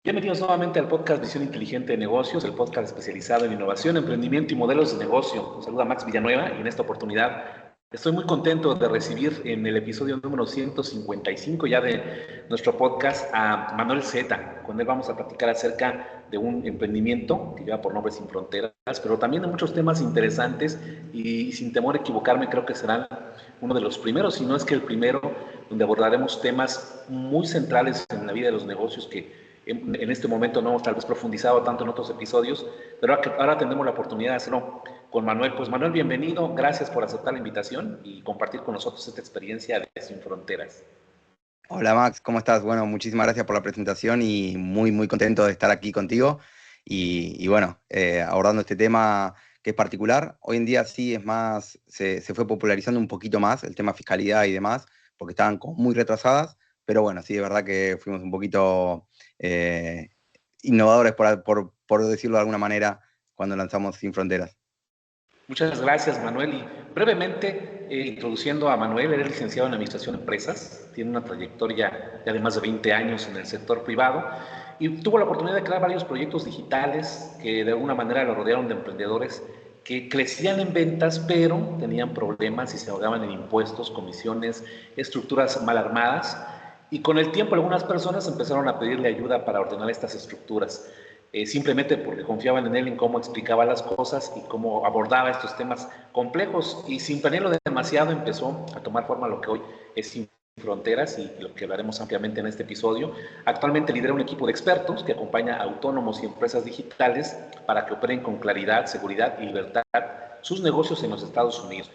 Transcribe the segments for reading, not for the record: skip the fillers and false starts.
Bienvenidos nuevamente al podcast Visión Inteligente de Negocios, el podcast especializado en innovación, emprendimiento y modelos de negocio. Nos saluda Max Villanueva y en esta oportunidad estoy muy contento de recibir en el episodio número 155 ya de nuestro podcast a Manuel Zeta. Con él vamos a platicar acerca de un emprendimiento que lleva por nombre Sin Fronteras, pero también de muchos temas interesantes y sin temor a equivocarme creo que serán uno de los primeros, si no es que el primero, donde abordaremos temas muy centrales en la vida de los negocios que en este momento no hemos tal vez profundizado tanto en otros episodios, pero ahora tenemos la oportunidad de hacerlo con Manuel. Pues Manuel, bienvenido, gracias por aceptar la invitación y compartir con nosotros esta experiencia de Sin Fronteras. Hola Max, ¿cómo estás? Bueno, muchísimas gracias por la presentación y muy contento de estar aquí contigo y bueno, abordando este tema que es particular. Hoy en día sí es más, se fue popularizando un poquito más el tema fiscalidad y demás, porque estaban como muy retrasadas, pero bueno, sí, es verdad que fuimos un poquito innovadores, por decirlo de alguna manera, cuando lanzamos Sin Fronteras. Muchas gracias, Manuel. Y brevemente, introduciendo a Manuel, él es licenciado en Administración de Empresas, tiene una trayectoria ya de más de 20 años en el sector privado y tuvo la oportunidad de crear varios proyectos digitales que de alguna manera lo rodearon de emprendedores que crecían en ventas, pero tenían problemas y se ahogaban en impuestos, comisiones, estructuras mal armadas. Y con el tiempo algunas personas empezaron a pedirle ayuda para ordenar estas estructuras. Simplemente porque confiaban en él, en cómo explicaba las cosas y cómo abordaba estos temas complejos. Y sin planearlo demasiado empezó a tomar forma lo que hoy es Sin Fronteras y lo que hablaremos ampliamente en este episodio. Actualmente lidera un equipo de expertos que acompaña a autónomos y empresas digitales para que operen con claridad, seguridad y libertad sus negocios en los Estados Unidos.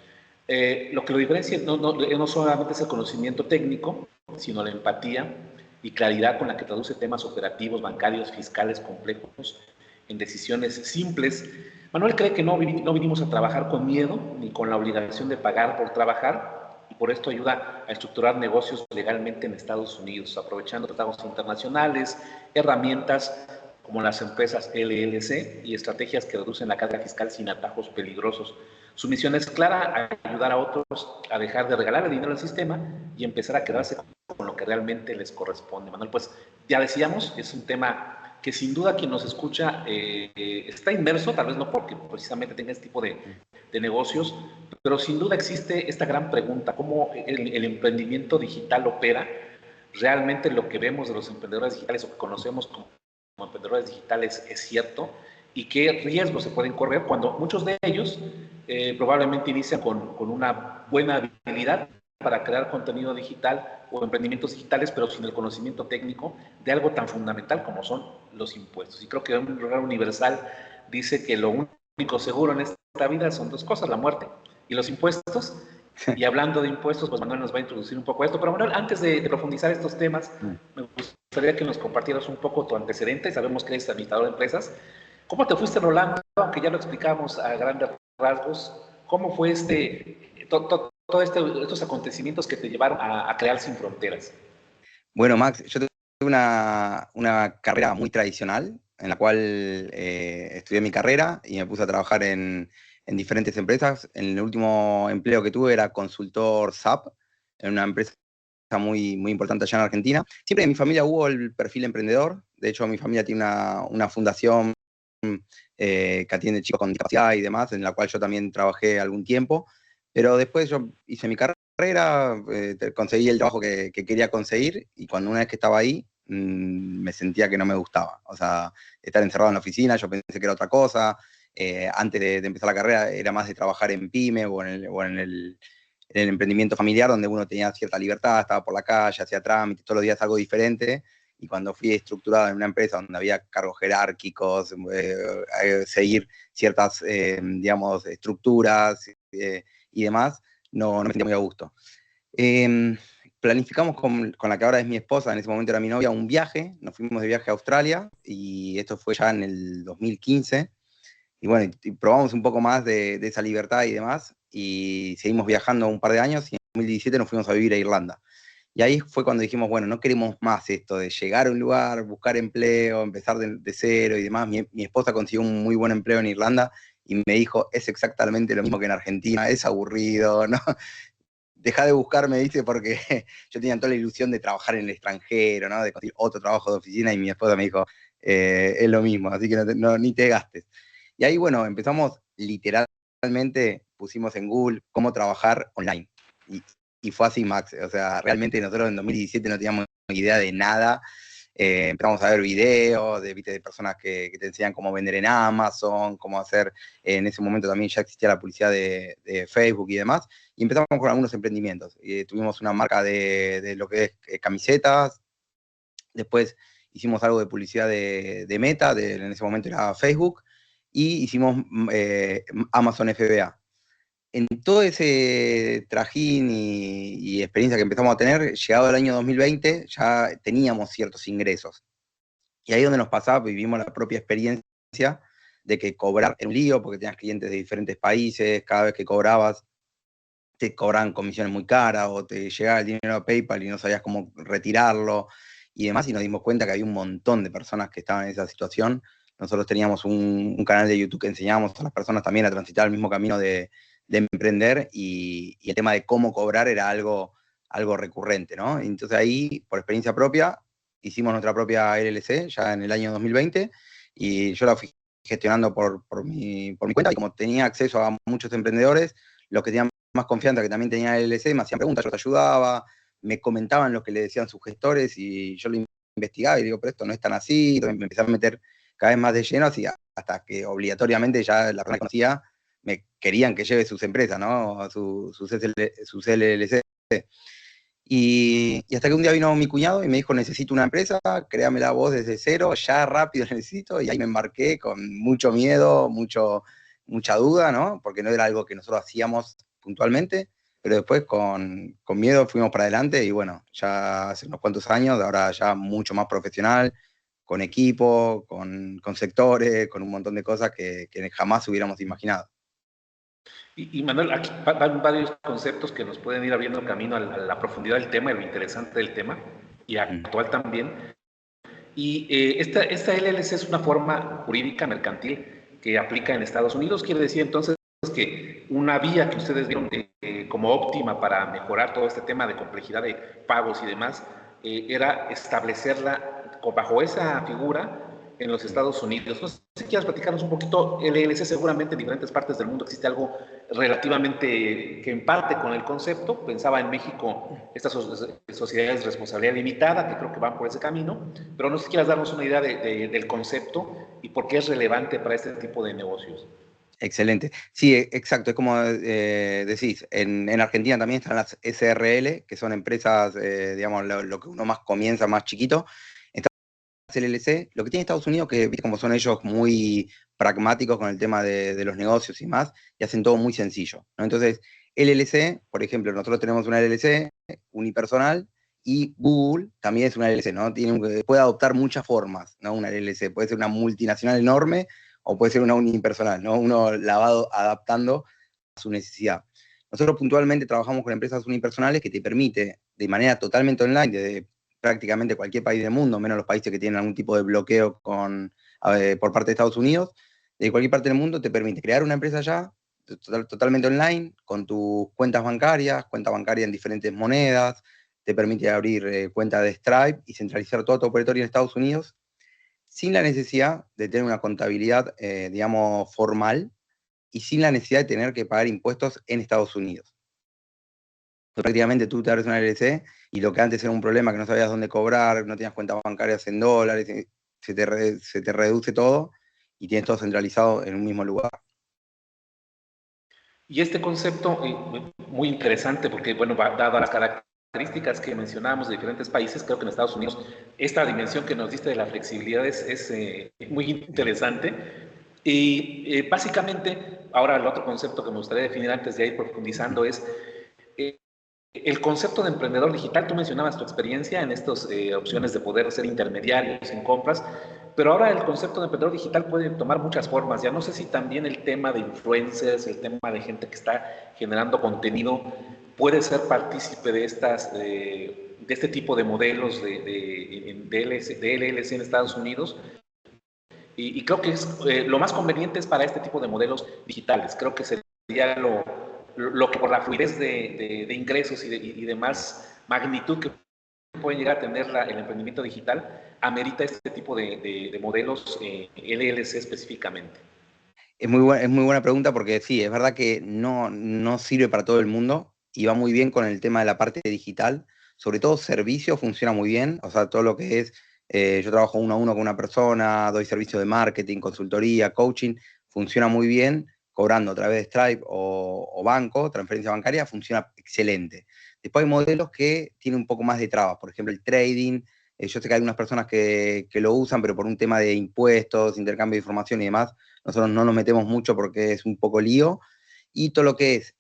Lo que lo diferencia no solamente es el conocimiento técnico, sino la empatía y claridad con la que traduce temas operativos, bancarios, fiscales complejos en decisiones simples. Manuel cree que no vinimos a trabajar con miedo ni con la obligación de pagar por trabajar y por esto ayuda a estructurar negocios legalmente en Estados Unidos, aprovechando tratados internacionales, herramientas como las empresas LLC y estrategias que reducen la carga fiscal sin atajos peligrosos. Su misión es clara, ayudar a otros a dejar de regalar el dinero al sistema y empezar a quedarse con lo que realmente les corresponde. Manuel, pues ya decíamos, es un tema que sin duda quien nos escucha está inmerso, tal vez no porque precisamente tenga este tipo de negocios, pero sin duda existe esta gran pregunta, ¿cómo el emprendimiento digital opera? ¿Realmente lo que vemos de los emprendedores digitales o que conocemos como emprendedores digitales es cierto? ¿Y qué riesgos se pueden correr cuando muchos de ellos probablemente inician con una buena habilidad para crear contenido digital o emprendimientos digitales, pero sin el conocimiento técnico de algo tan fundamental como son los impuestos? Y creo que un lugar universal dice que lo único seguro en esta vida son dos cosas, la muerte y los impuestos. Y hablando de impuestos, pues Manuel nos va a introducir un poco esto. Pero Manuel, antes de profundizar estos temas, me gustaría que nos compartieras un poco tu antecedente. Sabemos que eres administrador de empresas. ¿Cómo te fuiste rolando? Aunque ya lo explicamos a grandes rasgos. ¿Cómo fue todos estos acontecimientos que te llevaron a crear Sin Fronteras? Bueno, Max, yo tuve una carrera muy tradicional, en la cual estudié mi carrera y me puse a trabajar en diferentes empresas. El último empleo que tuve era consultor SAP, en una empresa muy importante allá en Argentina. Siempre en mi familia hubo el perfil emprendedor. De hecho, mi familia tiene una fundación que atiende chicos con discapacidad y demás, en la cual yo también trabajé algún tiempo. Pero después yo hice mi carrera, conseguí el trabajo que quería conseguir y cuando una vez que estaba ahí me sentía que no me gustaba. O sea, estar encerrado en la oficina, yo pensé que era otra cosa. Antes de empezar la carrera era más de trabajar en pyme o en el emprendimiento familiar, donde uno tenía cierta libertad, estaba por la calle, hacía trámites, todos los días algo diferente. Y cuando fui estructurado en una empresa donde había cargos jerárquicos, seguir ciertas, digamos, estructuras y demás, no me sentía muy a gusto. Planificamos con la que ahora es mi esposa, en ese momento era mi novia, un viaje. Nos fuimos de viaje a Australia y esto fue ya en el 2015. Y bueno, y probamos un poco más de esa libertad y demás, y seguimos viajando un par de años, y en 2017 nos fuimos a vivir a Irlanda. Y ahí fue cuando dijimos, bueno, no queremos más esto de llegar a un lugar, buscar empleo, empezar de cero y demás. Mi esposa consiguió un muy buen empleo en Irlanda, y me dijo, es exactamente lo mismo que en Argentina, es aburrido, ¿no? deja de buscar, me dice, porque yo tenía toda la ilusión de trabajar en el extranjero, ¿no? De conseguir otro trabajo de oficina, y mi esposa me dijo, es lo mismo, así que ni te gastes. Y ahí, bueno, empezamos literalmente, pusimos en Google cómo trabajar online. Y fue así, Max. O sea, realmente nosotros en 2017 no teníamos idea de nada. Empezamos a ver videos de personas que te enseñan cómo vender en Amazon, cómo hacer, en ese momento también ya existía la publicidad de Facebook y demás, y empezamos con algunos emprendimientos. Tuvimos una marca de lo que es camisetas, después hicimos algo de publicidad de Meta, en ese momento era Facebook, y hicimos Amazon FBA. En todo ese trajín y experiencia que empezamos a tener, llegado el año 2020, ya teníamos ciertos ingresos. Y ahí es donde nos pasaba, vivimos la propia experiencia de que cobrar era un lío, porque tenías clientes de diferentes países, cada vez que cobrabas, te cobraban comisiones muy caras, o te llegaba el dinero a PayPal y no sabías cómo retirarlo, y demás, y nos dimos cuenta que había un montón de personas que estaban en esa situación. Nosotros teníamos un canal de YouTube que enseñábamos a las personas también a transitar el mismo camino de emprender, y el tema de cómo cobrar era algo recurrente, ¿no? Entonces ahí, por experiencia propia, hicimos nuestra propia LLC ya en el año 2020, y yo la fui gestionando por mi cuenta, y como tenía acceso a muchos emprendedores, los que tenían más confianza, que también tenían LLC, me hacían preguntas, yo te ayudaba, me comentaban lo que le decían sus gestores, y yo lo investigaba y digo, pero esto no es tan así, me empecé a meter cada vez más de lleno, así, hasta que obligatoriamente ya la persona que conocía me querían que lleve sus empresas, ¿no? Sus LLC. Y hasta que un día vino mi cuñado y me dijo, necesito una empresa, créamela vos desde cero, ya rápido necesito, y ahí me embarqué con mucho miedo, mucha duda, ¿no? Porque no era algo que nosotros hacíamos puntualmente, pero después con miedo fuimos para adelante, y bueno, ya hace unos cuantos años, ahora ya mucho más profesional, con equipo, con sectores, con un montón de cosas que jamás hubiéramos imaginado. Y Manuel, aquí van varios conceptos que nos pueden ir abriendo camino a la profundidad del tema y lo interesante del tema, y actual también. Y esta LLC es una forma jurídica mercantil que aplica en Estados Unidos. Quiere decir entonces que una vía que ustedes vieron como óptima para mejorar todo este tema de complejidad de pagos y demás, era establecerla bajo esa figura en los Estados Unidos. No sé si quieras platicarnos un poquito. LLC, seguramente en diferentes partes del mundo existe algo relativamente que empate con el concepto. Pensaba en México estas sociedades de responsabilidad limitada, que creo que van por ese camino, pero no sé si quieras darnos una idea del concepto y por qué es relevante para este tipo de negocios. Excelente. Sí, exacto. Es como decís, en Argentina también están las SRL, que son empresas, digamos, lo que uno más comienza más chiquito. Están las LLC. Lo que tiene Estados Unidos, que viste como son ellos muy pragmáticos con el tema de los negocios y más, y hacen todo muy sencillo, ¿no? Entonces, LLC, por ejemplo, nosotros tenemos una LLC unipersonal, y Google también es una LLC, ¿no? Puede adoptar muchas formas, ¿no? Una LLC puede ser una multinacional enorme, o puede ser una unipersonal, ¿no? Uno la va adaptando a su necesidad. Nosotros puntualmente trabajamos con empresas unipersonales que te permite, de manera totalmente online, desde prácticamente cualquier país del mundo, menos los países que tienen algún tipo de bloqueo por parte de Estados Unidos, de cualquier parte del mundo te permite crear una empresa ya, totalmente online, con tus cuentas bancarias en diferentes monedas, te permite abrir cuenta de Stripe y centralizar todo tu operatorio en Estados Unidos, sin la necesidad de tener una contabilidad, digamos, formal, y sin la necesidad de tener que pagar impuestos en Estados Unidos. Prácticamente tú te abres una LLC, y lo que antes era un problema, que no sabías dónde cobrar, no tenías cuentas bancarias en dólares, se te reduce todo, y tienes todo centralizado en un mismo lugar. Y este concepto, muy interesante porque, bueno, dado las características que mencionábamos de diferentes países, creo que en Estados Unidos esta dimensión que nos diste de la flexibilidad es muy interesante. Y básicamente, ahora el otro concepto que me gustaría definir antes de ir profundizando es el concepto de emprendedor digital. Tú mencionabas tu experiencia en estas opciones de poder ser intermediarios en compras, pero ahora el concepto de emprendedor digital puede tomar muchas formas. Ya no sé si también el tema de influencers, el tema de gente que está generando contenido, puede ser partícipe de de este tipo de modelos de LLC en Estados Unidos. Y creo que lo más conveniente es para este tipo de modelos digitales. Creo que sería lo que por la fluidez de ingresos y demás magnitud que pueden llegar a tener el emprendimiento digital, amerita este tipo de modelos LLC específicamente. Es muy buena pregunta porque sí, es verdad que no sirve para todo el mundo y va muy bien con el tema de la parte digital. Sobre todo servicio funciona muy bien, o sea, todo lo que es, yo trabajo uno a uno con una persona, doy servicio de marketing, consultoría, coaching, funciona muy bien, cobrando a través de Stripe o banco, transferencia bancaria, funciona excelente. Después hay modelos que tienen un poco más de trabas, por ejemplo, el trading. Yo sé que hay unas personas que lo usan, pero por un tema de impuestos, intercambio de información y demás, nosotros no nos metemos mucho porque es un poco lío. Y todo lo que es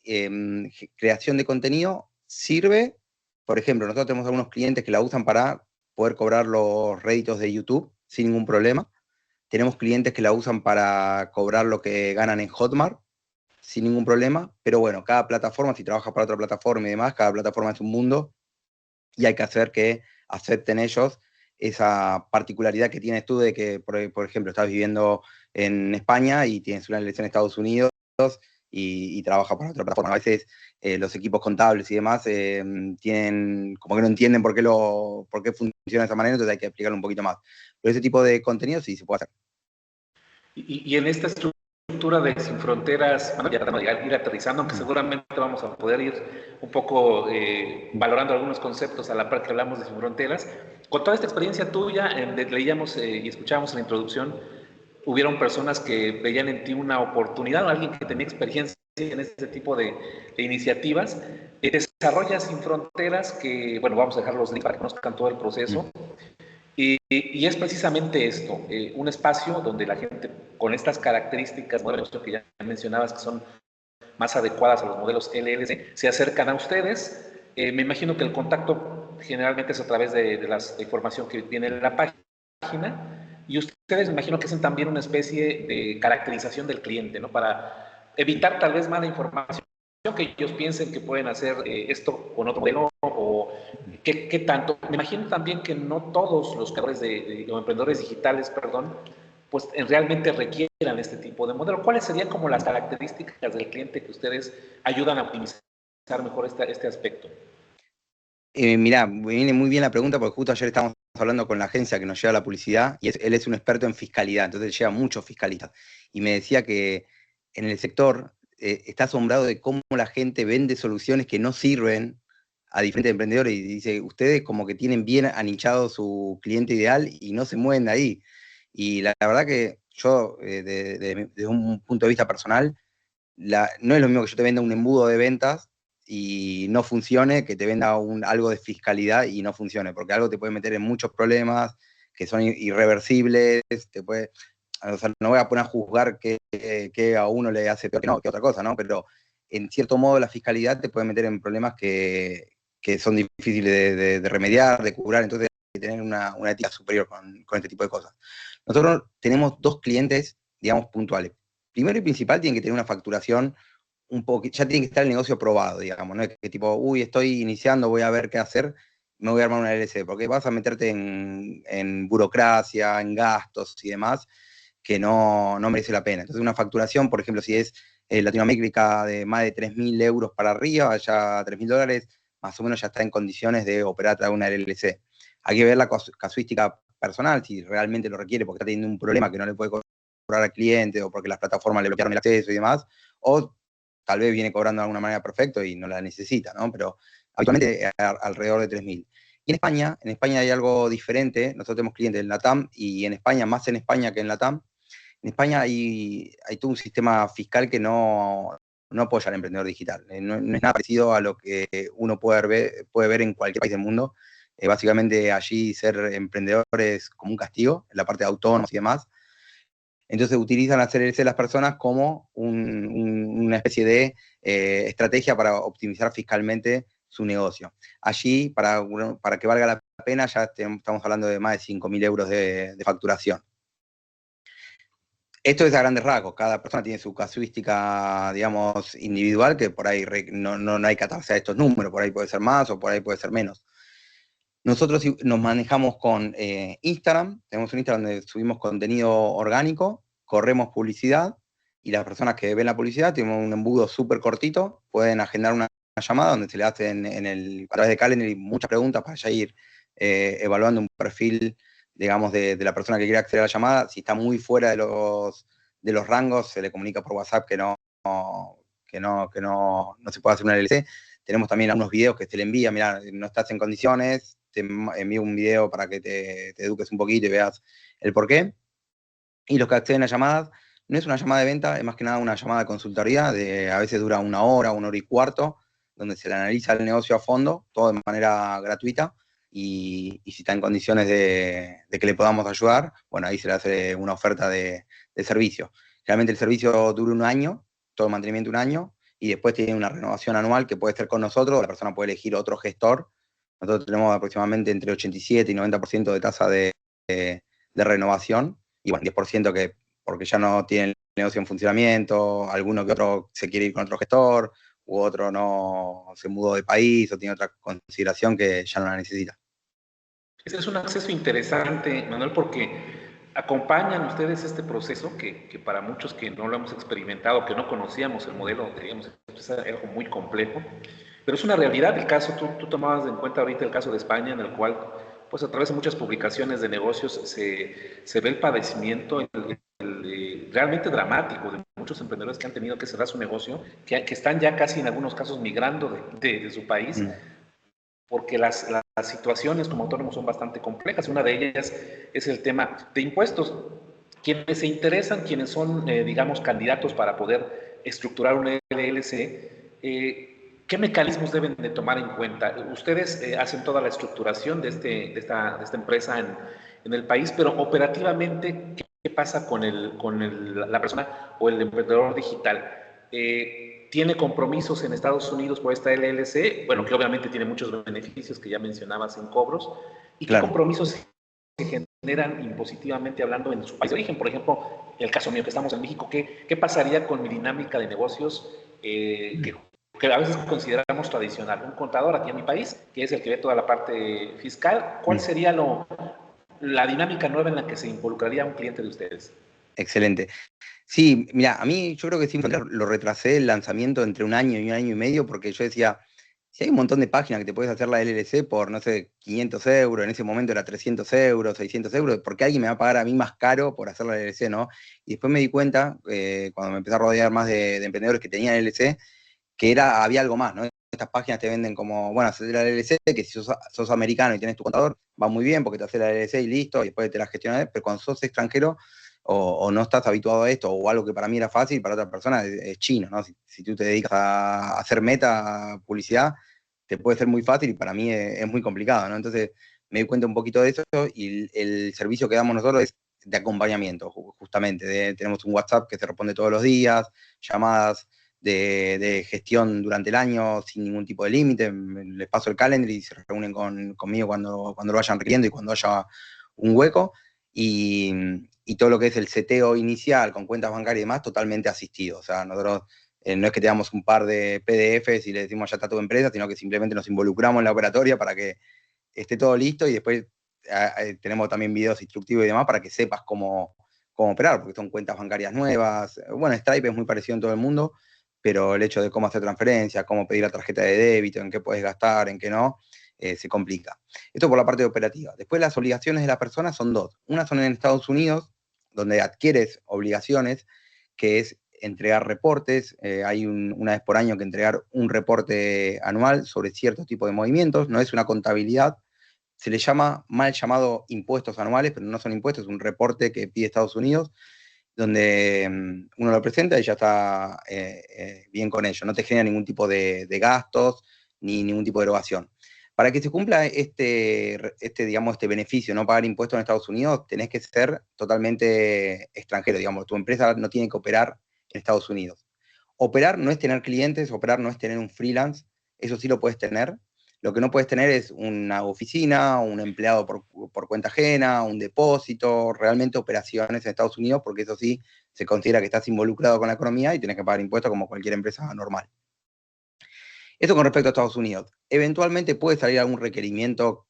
creación de contenido sirve. Por ejemplo, nosotros tenemos algunos clientes que la usan para poder cobrar los réditos de YouTube sin ningún problema. Tenemos clientes que la usan para cobrar lo que ganan en Hotmart sin ningún problema. Pero bueno, cada plataforma, si trabajas para otra plataforma y demás, cada plataforma es un mundo y hay que hacer que acepten ellos esa particularidad que tienes tú de que, por ejemplo, estás viviendo en España y tienes una elección en Estados Unidos y trabajas para otra plataforma. A veces los equipos contables y demás tienen, como que no entienden por qué funciona de esa manera, entonces hay que explicarlo un poquito más. Pero ese tipo de contenido sí se puede hacer. Y en esta estructura de Sin Fronteras, bueno, ya vamos a ir aterrizando, aunque seguramente vamos a poder ir un poco valorando algunos conceptos a la par que hablamos de Sin Fronteras. Con toda esta experiencia tuya, leíamos y escuchábamos en la introducción, hubieron personas que veían en ti una oportunidad, alguien que tenía experiencia en este tipo de iniciativas. Desarrollas Sin Fronteras, que, bueno, vamos a dejar los links para que conozcan todo el proceso. Y es precisamente esto, un espacio donde la gente con estas características, modelos que ya mencionabas, que son más adecuadas a los modelos LLC, se acercan a ustedes. Me imagino que el contacto generalmente es a través de la información que viene en la página, y ustedes me imagino que hacen también una especie de caracterización del cliente, ¿no? Para evitar tal vez mala información, que ellos piensen que pueden hacer esto con otro modelo o qué tanto. Me imagino también que no todos los creadores o emprendedores digitales, perdón, pues realmente requieran este tipo de modelo. ¿Cuáles serían como las características del cliente que ustedes ayudan a optimizar mejor este aspecto? Mirá, me viene muy bien la pregunta porque justo ayer estábamos hablando con la agencia que nos lleva la publicidad y él es un experto en fiscalidad, entonces lleva muchos fiscalistas. Y me decía que en el sector está asombrado de cómo la gente vende soluciones que no sirven a diferentes emprendedores y dice, ustedes como que tienen bien anichado su cliente ideal y no se mueven de ahí. Y la verdad que yo, desde un punto de vista personal, no es lo mismo que yo te venda un embudo de ventas y no funcione, que te venda algo de fiscalidad y no funcione, porque algo te puede meter en muchos problemas que son irreversibles, o sea, no voy a poner a juzgar que a uno le hace peor que otra cosa, ¿no? Pero en cierto modo la fiscalidad te puede meter en problemas que son difíciles de remediar, de curar, entonces hay que tener una ética superior con este tipo de cosas. Nosotros tenemos dos clientes, digamos, puntuales. Primero y principal, tienen que tener una facturación un poco, ya tiene que estar el negocio probado, digamos, no es que tipo, uy, estoy iniciando, voy a ver qué hacer, me voy a armar una LLC, porque vas a meterte en burocracia, en gastos y demás, que no merece la pena. Entonces, una facturación, por ejemplo, si es Latinoamérica de más de 3.000 euros para arriba, ya $3.000, más o menos ya está en condiciones de operar a través de una LLC. Hay que ver la casuística personal, si realmente lo requiere porque está teniendo un problema que no le puede cobrar al cliente o porque las plataformas le bloquearon el acceso y demás, o tal vez viene cobrando de alguna manera perfecto y no la necesita, ¿no? Pero habitualmente alrededor de 3.000. Y en España hay algo diferente, nosotros tenemos clientes en la TAM y en España, más en España que en la TAM, en España hay todo un sistema fiscal que no apoya al emprendedor digital. No es nada parecido a lo que uno puede ver en cualquier país del mundo. Básicamente allí ser emprendedor es como un castigo, en la parte de autónomos y demás. Entonces utilizan a CLC las personas como una especie de estrategia para optimizar fiscalmente su negocio. Allí, para que valga la pena, ya estamos hablando de más de 5.000 euros de facturación. Esto es a grandes rasgos, cada persona tiene su casuística, digamos, individual, que por ahí no hay que atarse a estos números, por ahí puede ser más o por ahí puede ser menos. Nosotros nos manejamos con Instagram, tenemos un Instagram donde subimos contenido orgánico, corremos publicidad y las personas que ven la publicidad tienen un embudo súper cortito, pueden agendar una llamada donde se le hacen a través de Calendly muchas preguntas para ya ir evaluando un perfil, digamos, de la persona que quiere acceder a la llamada. Si está muy fuera de los rangos, se le comunica por WhatsApp que no se puede hacer una LLC. Tenemos también algunos videos que se le envía, mira, no estás en condiciones, te envío un video para que te eduques un poquito y veas el porqué. Y los que acceden a llamadas, no es una llamada de venta, es más que nada una llamada de consultoría, a veces dura una hora y cuarto, donde se le analiza el negocio a fondo, todo de manera gratuita, y si está en condiciones de que le podamos ayudar, bueno, ahí se le hace una oferta de servicio. Realmente el servicio dura un año, todo el mantenimiento un año, y después tiene una renovación anual que puede ser con nosotros, la persona puede elegir otro gestor. Nosotros tenemos aproximadamente entre 87 y 90% de tasa de renovación, y bueno, 10% que porque ya no tiene el negocio en funcionamiento, alguno que otro se quiere ir con otro gestor, u otro no se mudó de país o tiene otra consideración que ya no la necesita. Ese es un acceso interesante, Manuel, porque acompañan ustedes este proceso que para muchos que no lo hemos experimentado, que no conocíamos el modelo, digamos, es algo muy complejo, pero es una realidad el caso. Tú tomabas en cuenta ahorita el caso de España, en el cual, pues a través de muchas publicaciones de negocios se ve el padecimiento realmente dramático de muchos emprendedores que han tenido que cerrar su negocio, que están ya casi en algunos casos migrando de su país, porque las situaciones como autónomos son bastante complejas. Una de ellas es el tema de impuestos. Quienes se interesan, quienes son, digamos, candidatos para poder estructurar una LLC, ¿qué mecanismos deben de tomar en cuenta? Ustedes hacen toda la estructuración de esta empresa en el país, pero operativamente, ¿qué pasa con la persona o el emprendedor digital? Tiene compromisos en Estados Unidos por esta LLC, bueno, que obviamente tiene muchos beneficios que ya mencionabas en cobros, y qué compromisos se generan impositivamente hablando en su país de origen. Por ejemplo, el caso mío que estamos en México, ¿qué pasaría con mi dinámica de negocios que a veces consideramos tradicional? Un contador aquí en mi país, que es el que ve toda la parte fiscal, ¿cuál sería la dinámica nueva en la que se involucraría un cliente de ustedes? Excelente. Sí, mira, a mí yo creo que siempre lo retrasé el lanzamiento entre un año y medio, porque yo decía, si hay un montón de páginas que te puedes hacer la LLC por, no sé, 500 euros, en ese momento era 300 euros, 600 euros, ¿por qué alguien me va a pagar a mí más caro por hacer la LLC, no? Y después me di cuenta, cuando me empecé a rodear más de emprendedores que tenían LLC, que había algo más, ¿no? Estas páginas te venden como, bueno, hacer la LLC, que si sos americano y tienes tu contador, va muy bien porque te hace la LLC y listo, y después te la gestionas, pero cuando sos extranjero o no estás habituado a esto, o algo que para mí era fácil, para otra persona es chino, ¿no? Si tú te dedicas a hacer meta, publicidad, te puede ser muy fácil y para mí es muy complicado, ¿no? Entonces me di cuenta un poquito de eso y el servicio que damos nosotros es de acompañamiento, justamente. Tenemos un WhatsApp que se responde todos los días, llamadas de gestión durante el año sin ningún tipo de límite. Les paso el calendar y se reúnen conmigo cuando lo vayan requiriendo y cuando haya un hueco. Y todo lo que es el seteo inicial con cuentas bancarias y demás, totalmente asistido. O sea, nosotros no es que tengamos un par de PDFs y le decimos ya está tu empresa, sino que simplemente nos involucramos en la operatoria para que esté todo listo y después tenemos también videos instructivos y demás para que sepas cómo operar, porque son cuentas bancarias nuevas. Bueno, Stripe es muy parecido en todo el mundo, pero el hecho de cómo hacer transferencias, cómo pedir la tarjeta de débito, en qué puedes gastar, en qué no, se complica. Esto por la parte operativa. Después las obligaciones de la persona son dos. Una son en Estados Unidos, donde adquieres obligaciones, que es entregar reportes. Hay una vez por año que entregar un reporte anual sobre cierto tipo de movimientos. No es una contabilidad. Se le llama mal llamado impuestos anuales, pero no son impuestos, es un reporte que pide Estados Unidos, donde uno lo presenta y ya está bien con ello. No te genera ningún tipo de gastos ni ningún tipo de erogación. Para que se cumpla digamos, este beneficio, no pagar impuestos en Estados Unidos, tenés que ser totalmente extranjero, digamos, tu empresa no tiene que operar en Estados Unidos. Operar no es tener clientes, operar no es tener un freelance, eso sí lo puedes tener. Lo que no puedes tener es una oficina, un empleado por cuenta ajena, un depósito, realmente operaciones en Estados Unidos, porque eso sí se considera que estás involucrado con la economía y tienes que pagar impuestos como cualquier empresa normal. Esto con respecto a Estados Unidos. Eventualmente puede salir algún requerimiento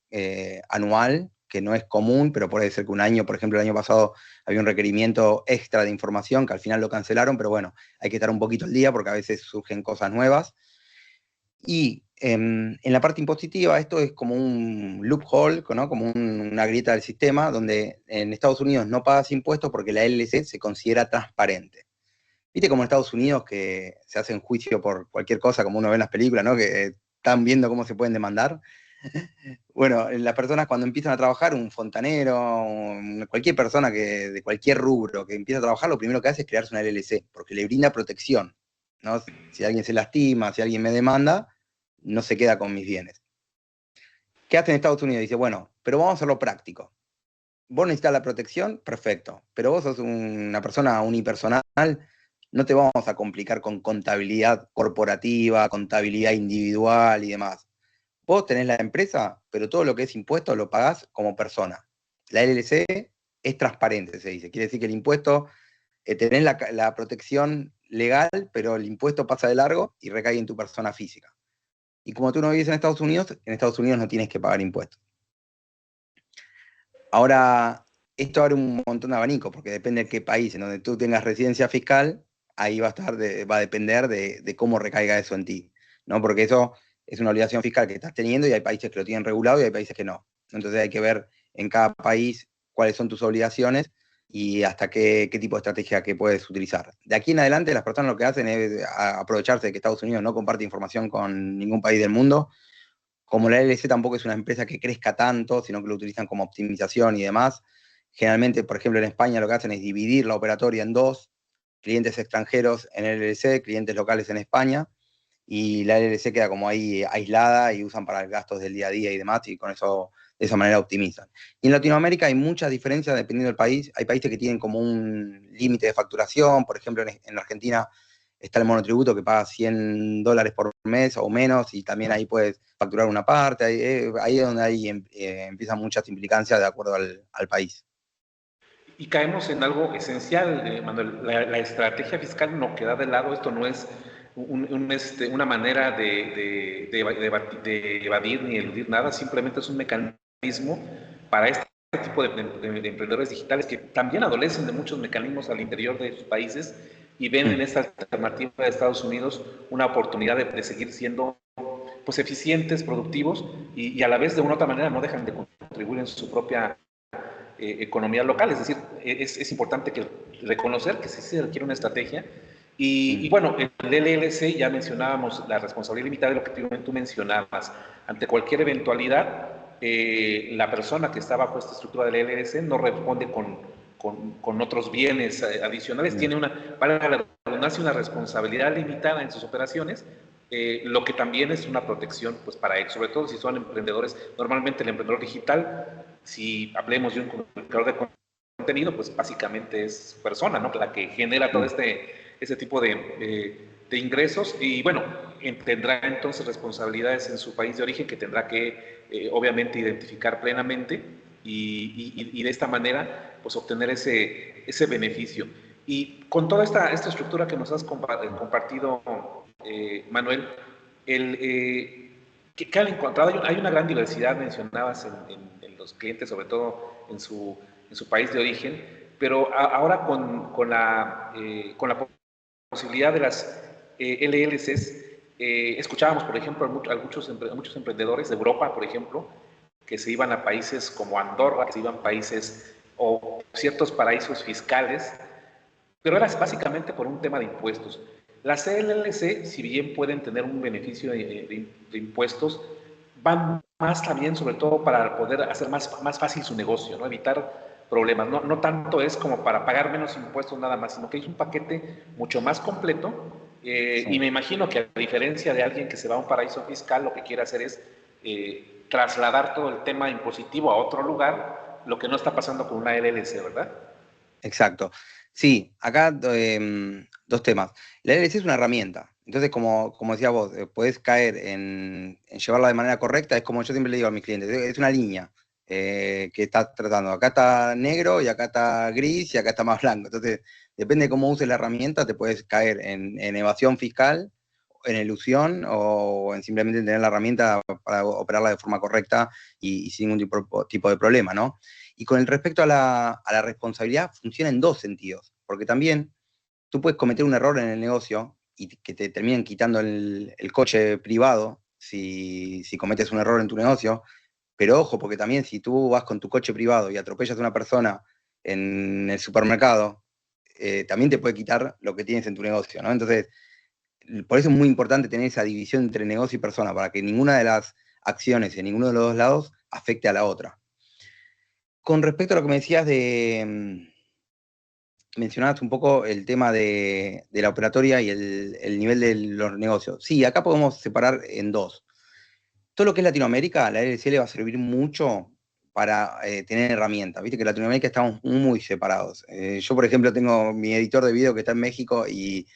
anual que no es común, pero puede ser que un año, por ejemplo, el año pasado había un requerimiento extra de información que al final lo cancelaron, pero bueno, hay que estar un poquito al día porque a veces surgen cosas nuevas. Y en la parte impositiva, esto es como un loophole, ¿no? Como una grieta del sistema, donde en Estados Unidos no pagas impuestos porque la LLC se considera transparente. Viste como en Estados Unidos que se hacen juicio por cualquier cosa, como uno ve en las películas, ¿no? Que están viendo cómo se pueden demandar. Bueno, las personas cuando empiezan a trabajar, un fontanero, cualquier persona de cualquier rubro que empieza a trabajar, lo primero que hace es crearse una LLC, porque le brinda protección, ¿no? Si alguien se lastima, si alguien me demanda, no se queda con mis bienes. ¿Qué hace en Estados Unidos? Dice, bueno, pero vamos a hacerlo práctico. Vos necesitas la protección, perfecto, pero vos sos una persona unipersonal, no te vamos a complicar con contabilidad corporativa, contabilidad individual y demás. Vos tenés la empresa, pero todo lo que es impuesto lo pagás como persona. La LLC es transparente, se dice. Quiere decir que el impuesto, tenés la protección legal, pero el impuesto pasa de largo y recae en tu persona física. Y como tú no vives en Estados Unidos no tienes que pagar impuestos. Ahora, esto abre un montón de abanico, porque depende de qué país, en donde tú tengas residencia fiscal, ahí va a depender de cómo recaiga eso en ti, ¿no? Porque eso es una obligación fiscal que estás teniendo y hay países que lo tienen regulado y hay países que no. Entonces hay que ver en cada país cuáles son tus obligaciones y hasta qué tipo de estrategia que puedes utilizar. De aquí en adelante las personas lo que hacen es aprovecharse de que Estados Unidos no comparte información con ningún país del mundo. Como la LLC tampoco es una empresa que crezca tanto, sino que lo utilizan como optimización y demás, generalmente, por ejemplo, en España lo que hacen es dividir la operatoria en dos, clientes extranjeros en LLC, clientes locales en España, y la LLC queda como ahí aislada y usan para gastos del día a día y demás, y con eso, de esa manera optimizan. Y en Latinoamérica hay muchas diferencias dependiendo del país. Hay países que tienen como un límite de facturación, por ejemplo, en Argentina está el monotributo que paga $100 por mes o menos, y también ahí puedes facturar una parte. Ahí es donde empiezan muchas implicancias de acuerdo al país. Y caemos en algo esencial, Manuel. La estrategia fiscal no queda de lado. Esto no es una manera de evadir ni eludir nada, simplemente es un mecanismo para este tipo de emprendedores digitales que también adolecen de muchos mecanismos al interior de sus países y ven en esta alternativa de Estados Unidos una oportunidad de seguir siendo pues eficientes, productivos y a la vez de una u otra manera no dejan de contribuir en su propia economía local. Es decir, es importante reconocer que sí se requiere una estrategia. Y bueno, el LLC ya mencionábamos la responsabilidad limitada de lo que tú mencionabas. Ante cualquier eventualidad, la persona que está bajo esta estructura del LLC no responde con otros bienes adicionales, tiene para la redundancia, una responsabilidad limitada en sus operaciones, lo que también es una protección pues, para él, sobre todo si son emprendedores. Normalmente el emprendedor digital, si hablemos de un creador de contenido, pues básicamente es persona, ¿no? La que genera todo ese tipo de ingresos y bueno, tendrá entonces responsabilidades en su país de origen que tendrá que obviamente identificar plenamente y de esta manera pues obtener ese beneficio. Y con toda esta estructura que nos has compartido, Manuel, ¿qué han encontrado? Hay una gran diversidad, mencionabas, en los clientes, sobre todo en su país de origen, pero ahora con la posibilidad de las LLCs, escuchábamos, por ejemplo, a muchos emprendedores de Europa, por ejemplo, que se iban a países como Andorra, que se iban a países o ciertos paraísos fiscales, pero era básicamente por un tema de impuestos. Las LLC, si bien pueden tener un beneficio de impuestos, van más también, sobre todo, para poder hacer más fácil su negocio, ¿no? Evitar problemas. No tanto es como para pagar menos impuestos nada más, sino que es un paquete mucho más completo. Sí. Y me imagino que a diferencia de alguien que se va a un paraíso fiscal, lo que quiere hacer es trasladar todo el tema impositivo a otro lugar, lo que no está pasando con una LLC, ¿verdad? Exacto. Sí, acá dos temas. La LLC es una herramienta. Entonces, como decías vos, podés caer en llevarla de manera correcta. Es como yo siempre le digo a mis clientes, es una línea que estás tratando. Acá está negro y acá está gris y acá está más blanco. Entonces, depende de cómo uses la herramienta, te puedes caer en evasión fiscal en elusión o en simplemente tener la herramienta para operarla de forma correcta y sin ningún tipo de problema, ¿no? Y con el respecto a la responsabilidad, funciona en dos sentidos, porque también tú puedes cometer un error en el negocio y que te terminen quitando el coche privado si cometes un error en tu negocio, pero ojo, porque también si tú vas con tu coche privado y atropellas a una persona en el supermercado, también te puede quitar lo que tienes en tu negocio, ¿no? Entonces, por eso es muy importante tener esa división entre negocio y persona, para que ninguna de las acciones en ninguno de los dos lados afecte a la otra. Con respecto a lo que me decías mencionabas un poco el tema de la operatoria y el nivel de los negocios. Sí, acá podemos separar en dos. Todo lo que es Latinoamérica, la LLC le va a servir mucho para tener herramientas. Viste que en Latinoamérica estamos muy separados. Yo, por ejemplo, tengo mi editor de video que está en México y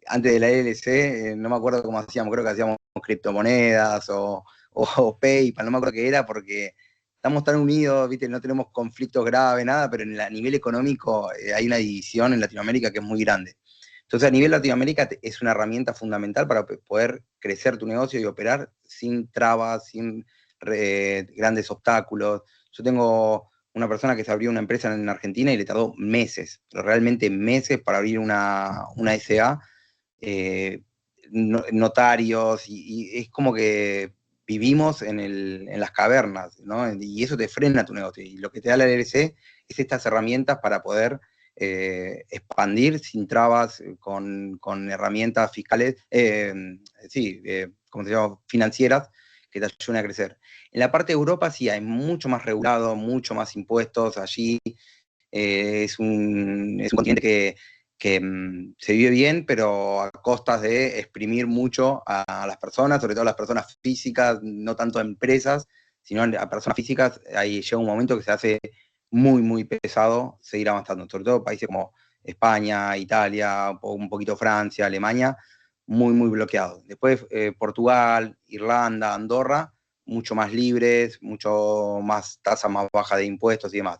antes de la LLC, no me acuerdo cómo hacíamos, creo que hacíamos criptomonedas o PayPal, no me acuerdo qué era, porque estamos tan unidos, ¿viste? No tenemos conflictos graves, nada, pero a nivel económico hay una división en Latinoamérica que es muy grande. Entonces, a nivel Latinoamérica es una herramienta fundamental para poder crecer tu negocio y operar sin trabas, sin grandes obstáculos. Yo tengo una persona que se abrió una empresa en Argentina y le tardó meses, pero realmente meses para abrir una SA, eh, notarios, y es como que vivimos en las cavernas, ¿no? Y eso te frena tu negocio. Y lo que te da la LLC es estas herramientas para poder expandir sin trabas, con herramientas fiscales, como se llama, financieras, que te ayuden a crecer. En la parte de Europa sí hay mucho más regulado, mucho más impuestos. Allí es un continente que se vive bien, pero a costas de exprimir mucho a las personas, sobre todo a las personas físicas, no tanto a empresas, sino a personas físicas. Ahí llega un momento que se hace muy, muy pesado seguir avanzando, sobre todo países como España, Italia, un poquito Francia, Alemania, muy, muy bloqueados. Después Portugal, Irlanda, Andorra, mucho más libres, mucho más tasa más baja de impuestos y demás.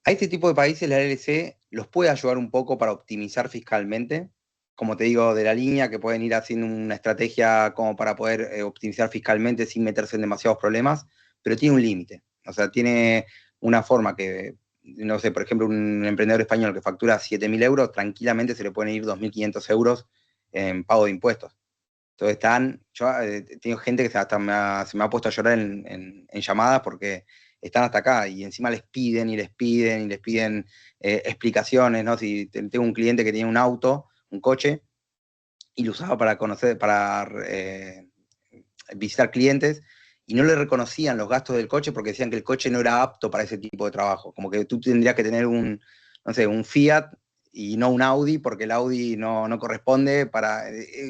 A este tipo de países la LLC los puede ayudar un poco para optimizar fiscalmente, como te digo, de la línea, que pueden ir haciendo una estrategia como para poder optimizar fiscalmente sin meterse en demasiados problemas, pero tiene un límite. O sea, tiene una forma que, no sé, por ejemplo, un emprendedor español que factura 7.000 euros, tranquilamente se le pueden ir 2.500 euros en pago de impuestos. Entonces yo tengo gente que hasta se me ha puesto a llorar en llamadas porque están hasta acá y encima les piden y les piden y les piden explicaciones, ¿no? Si tengo un cliente que tiene un auto, un coche, y lo usaba para visitar clientes, y no le reconocían los gastos del coche porque decían que el coche no era apto para ese tipo de trabajo. Como que tú tendrías que tener no sé, un Fiat y no un Audi, porque el Audi no corresponde para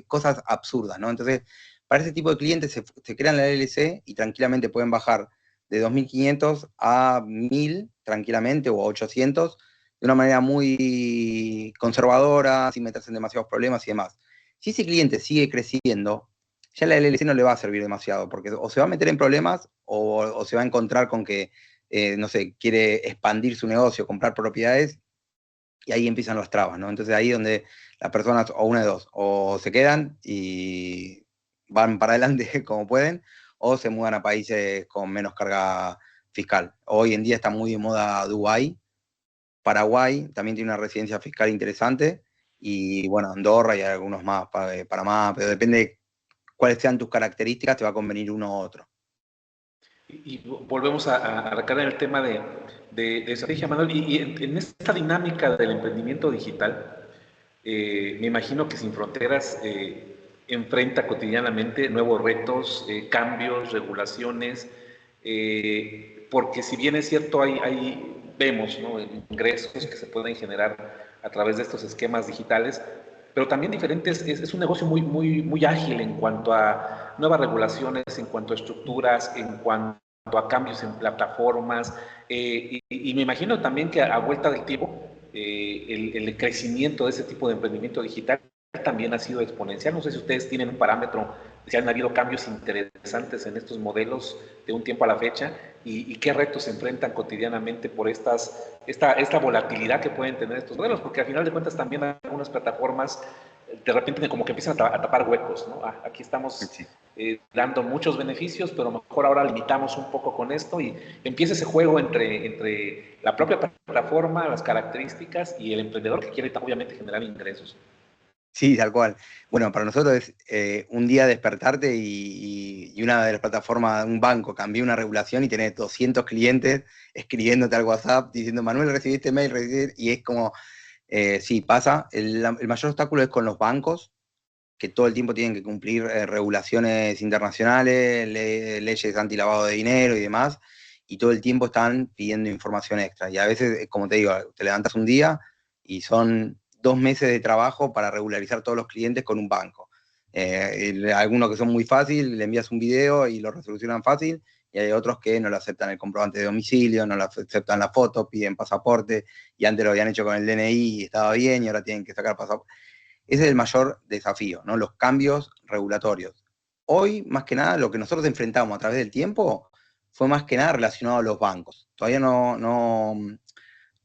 cosas absurdas, ¿no? Entonces, para ese tipo de clientes se crean la LLC y tranquilamente pueden bajar de 2.500 a 1.000 tranquilamente, o a 800, de una manera muy conservadora, sin meterse en demasiados problemas y demás. Si ese cliente sigue creciendo, ya la LLC no le va a servir demasiado, porque o se va a meter en problemas o se va a encontrar con que, no sé, quiere expandir su negocio, comprar propiedades, y ahí empiezan las trabas, ¿no? Entonces ahí donde las personas, o una de dos, o se quedan y van para adelante como pueden, o se mudan a países con menos carga fiscal. Hoy en día está muy de moda Dubái. Paraguay también tiene una residencia fiscal interesante, y bueno, Andorra y algunos más, Panamá, pero depende cuáles sean tus características, te va a convenir uno u otro. Y volvemos a recaer en el tema de estrategia, Manuel, y en esta dinámica del emprendimiento digital, me imagino que Sin Fronteras enfrenta cotidianamente nuevos retos, cambios, regulaciones, porque si bien es cierto, vemos, ¿no?, ingresos que se pueden generar a través de estos esquemas digitales, pero también diferentes, es un negocio muy, muy, muy ágil en cuanto a nuevas regulaciones, en cuanto a estructuras, en cuanto a cambios en plataformas, y me imagino también que a vuelta del tiempo, el crecimiento de ese tipo de emprendimiento digital también ha sido exponencial. No sé si ustedes tienen un parámetro, si han habido cambios interesantes en estos modelos de un tiempo a la fecha, y qué retos se enfrentan cotidianamente por esta volatilidad que pueden tener estos modelos, porque al final de cuentas también algunas plataformas de repente como que empiezan a tapar huecos, ¿no? Aquí estamos Sí. dando muchos beneficios, pero mejor ahora limitamos un poco con esto y empieza ese juego entre la propia plataforma, las características y el emprendedor que quiere obviamente generar ingresos. Sí, tal cual. Bueno, para nosotros es un día despertarte y una de las plataformas, un banco, cambió una regulación y tenés 200 clientes escribiéndote al WhatsApp diciendo, Manuel, recibiste mail, y es como, sí, pasa. El mayor obstáculo es con los bancos, que todo el tiempo tienen que cumplir regulaciones internacionales, leyes antilavado de dinero y demás, y todo el tiempo están pidiendo información extra. Y a veces, como te digo, te levantas un día y son 2 meses de trabajo para regularizar todos los clientes con un banco. Algunos que son muy fáciles, le envías un video y lo resolucionan fácil, y hay otros que no lo aceptan el comprobante de domicilio, no lo aceptan la foto, piden pasaporte, y antes lo habían hecho con el DNI y estaba bien, y ahora tienen que sacar pasaporte. Ese es el mayor desafío, ¿no? Los cambios regulatorios. Hoy, más que nada, lo que nosotros enfrentamos a través del tiempo fue más que nada relacionado a los bancos. Todavía no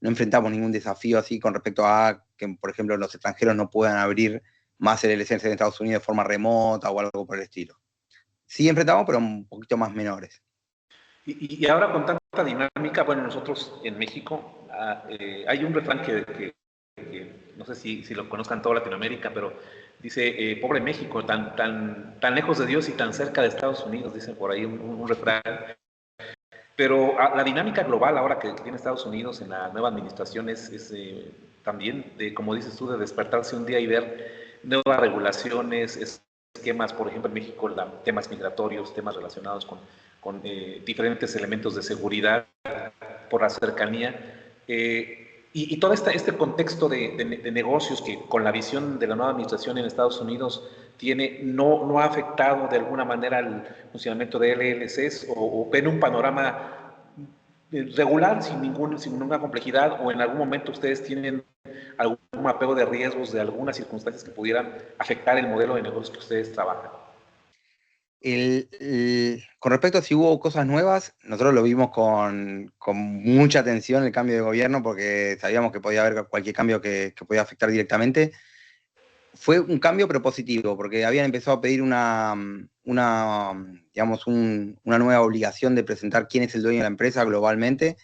enfrentamos ningún desafío así con respecto a que, por ejemplo, los extranjeros no puedan abrir más LLCs en Estados Unidos de forma remota o algo por el estilo. Sí enfrentamos, pero un poquito más menores. Y ahora con tanta dinámica, bueno, nosotros en México hay un refrán que no sé si lo conozcan toda Latinoamérica, pero dice, pobre México, tan lejos de Dios y tan cerca de Estados Unidos, dicen por ahí un refrán. Pero la dinámica global ahora que tiene Estados Unidos en la nueva administración es también, como dices tú, de despertarse un día y ver nuevas regulaciones, esquemas, por ejemplo, en México, temas migratorios, temas relacionados con diferentes elementos de seguridad por la cercanía. Y todo este contexto de negocios que con la visión de la nueva administración en Estados Unidos tiene, no ha afectado de alguna manera el funcionamiento de LLCs o ven un panorama regular sin ninguna complejidad o en algún momento ustedes tienen algún mapeo de riesgos de algunas circunstancias que pudieran afectar el modelo de negocios que ustedes trabajan. Con respecto a si hubo cosas nuevas, nosotros lo vimos con mucha atención el cambio de gobierno porque sabíamos que podía haber cualquier cambio que podía afectar directamente. Fue un cambio pero positivo, porque habían empezado a pedir digamos, una nueva obligación de presentar quién es el dueño de la empresa globalmente,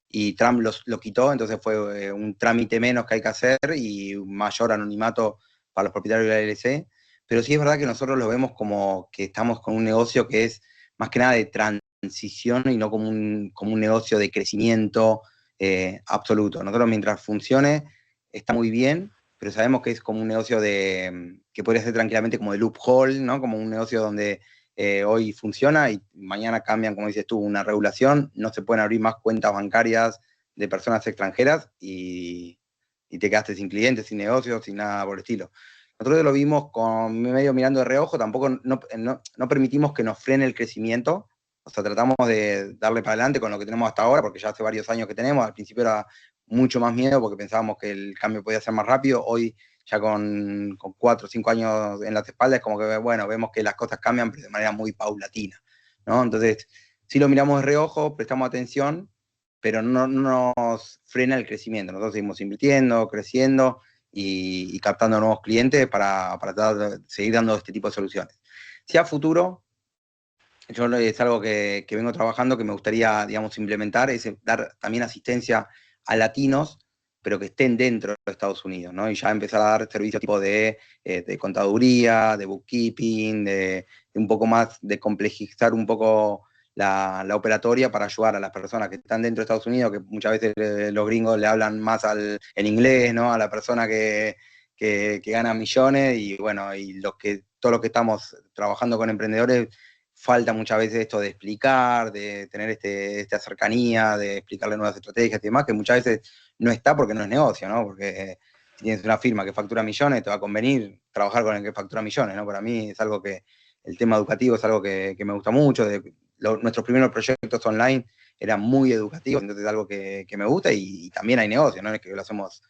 y Trump lo quitó, entonces fue un trámite menos que hay que hacer y un mayor anonimato para los propietarios de la LLC. Pero sí es verdad que nosotros lo vemos como que estamos con un negocio que es más que nada de transición y no como un negocio de crecimiento absoluto. Nosotros mientras funcione está muy bien, pero sabemos que es como un negocio que podría ser tranquilamente como de loophole, ¿no? Como un negocio donde hoy funciona y mañana cambian, como dices tú, una regulación, no se pueden abrir más cuentas bancarias de personas extranjeras y te quedaste sin clientes, sin negocios, sin nada por el estilo. Nosotros lo vimos con medio mirando de reojo, tampoco no permitimos que nos frene el crecimiento, o sea, tratamos de darle para adelante con lo que tenemos hasta ahora, porque ya hace varios años que tenemos. Al principio era mucho más miedo porque pensábamos que el cambio podía ser más rápido. Hoy, ya con 4 o 5 años en las espaldas, es como que, bueno, vemos que las cosas cambian, pero de manera muy paulatina, ¿no? Entonces, sí lo miramos de reojo, prestamos atención, pero no nos frena el crecimiento. Nosotros seguimos invirtiendo, creciendo y captando nuevos clientes para tratar de seguir dando este tipo de soluciones. Si a futuro, yo es algo que vengo trabajando, que me gustaría, digamos, implementar, es dar también asistencia a latinos, pero que estén dentro de Estados Unidos, ¿no? Y ya empezar a dar servicios tipo de contaduría, de bookkeeping, de un poco más, de complejizar un poco la operatoria para ayudar a las personas que están dentro de Estados Unidos, que muchas veces los gringos le hablan más en inglés, ¿no? A la persona que gana millones, y bueno, y todos los que estamos trabajando con emprendedores, falta muchas veces esto de explicar, de tener esta cercanía, de explicarle nuevas estrategias y demás, que muchas veces no está porque no es negocio, ¿no? Porque si tienes una firma que factura millones, te va a convenir trabajar con el que factura millones, ¿no? Para mí es algo el tema educativo es algo que me gusta mucho. Nuestros primeros proyectos online eran muy educativos, entonces es algo que me gusta, y también hay negocio, no es que lo hacemos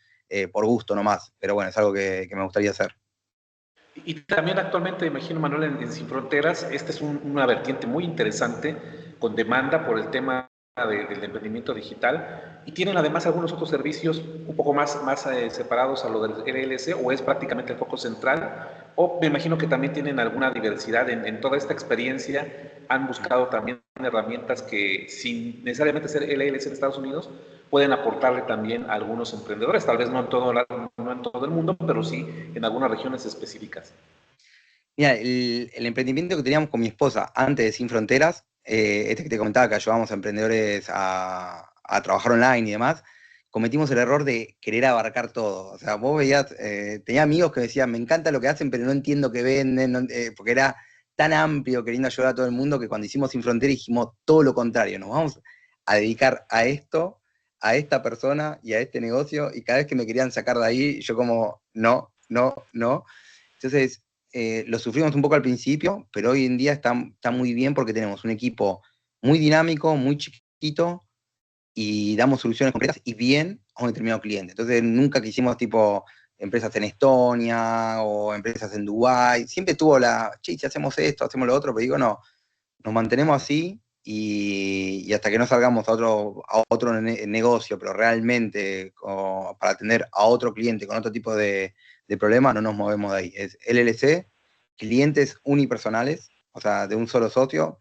por gusto nomás, pero bueno, es algo que me gustaría hacer. Y también actualmente, imagino, Manuel, en Sin Fronteras, esta es una vertiente muy interesante con demanda por el tema del emprendimiento digital, y tienen además algunos otros servicios un poco más separados a lo del LLC, o es prácticamente el foco central, o me imagino que también tienen alguna diversidad en toda esta experiencia. Han buscado también herramientas que, sin necesariamente ser LLC en Estados Unidos, pueden aportarle también a algunos emprendedores, tal vez no en todo el mundo, pero sí en algunas regiones específicas. Mira, el emprendimiento que teníamos con mi esposa antes de Sin Fronteras, este que te comentaba que ayudábamos a emprendedores a trabajar online y demás, cometimos el error de querer abarcar todo. O sea, vos veías, tenía amigos que decían, me encanta lo que hacen, pero no entiendo qué venden, porque era tan amplio queriendo ayudar a todo el mundo que cuando hicimos Sin Fronteras dijimos todo lo contrario, nos vamos a dedicar a esto, a esta persona y a este negocio, y cada vez que me querían sacar de ahí, yo como, no, no, no. Entonces, lo sufrimos un poco al principio, pero hoy en día está muy bien porque tenemos un equipo muy dinámico, muy chiquito, y damos soluciones concretas y bien a un determinado cliente. Entonces nunca quisimos tipo empresas en Estonia o empresas en Dubái. Siempre tuvo che, si hacemos esto, hacemos lo otro, pero digo, no, nos mantenemos así y hasta que no salgamos a otro negocio, pero realmente para atender a otro cliente con otro tipo de problema, no nos movemos de ahí. Es LLC, clientes unipersonales, o sea, de un solo socio.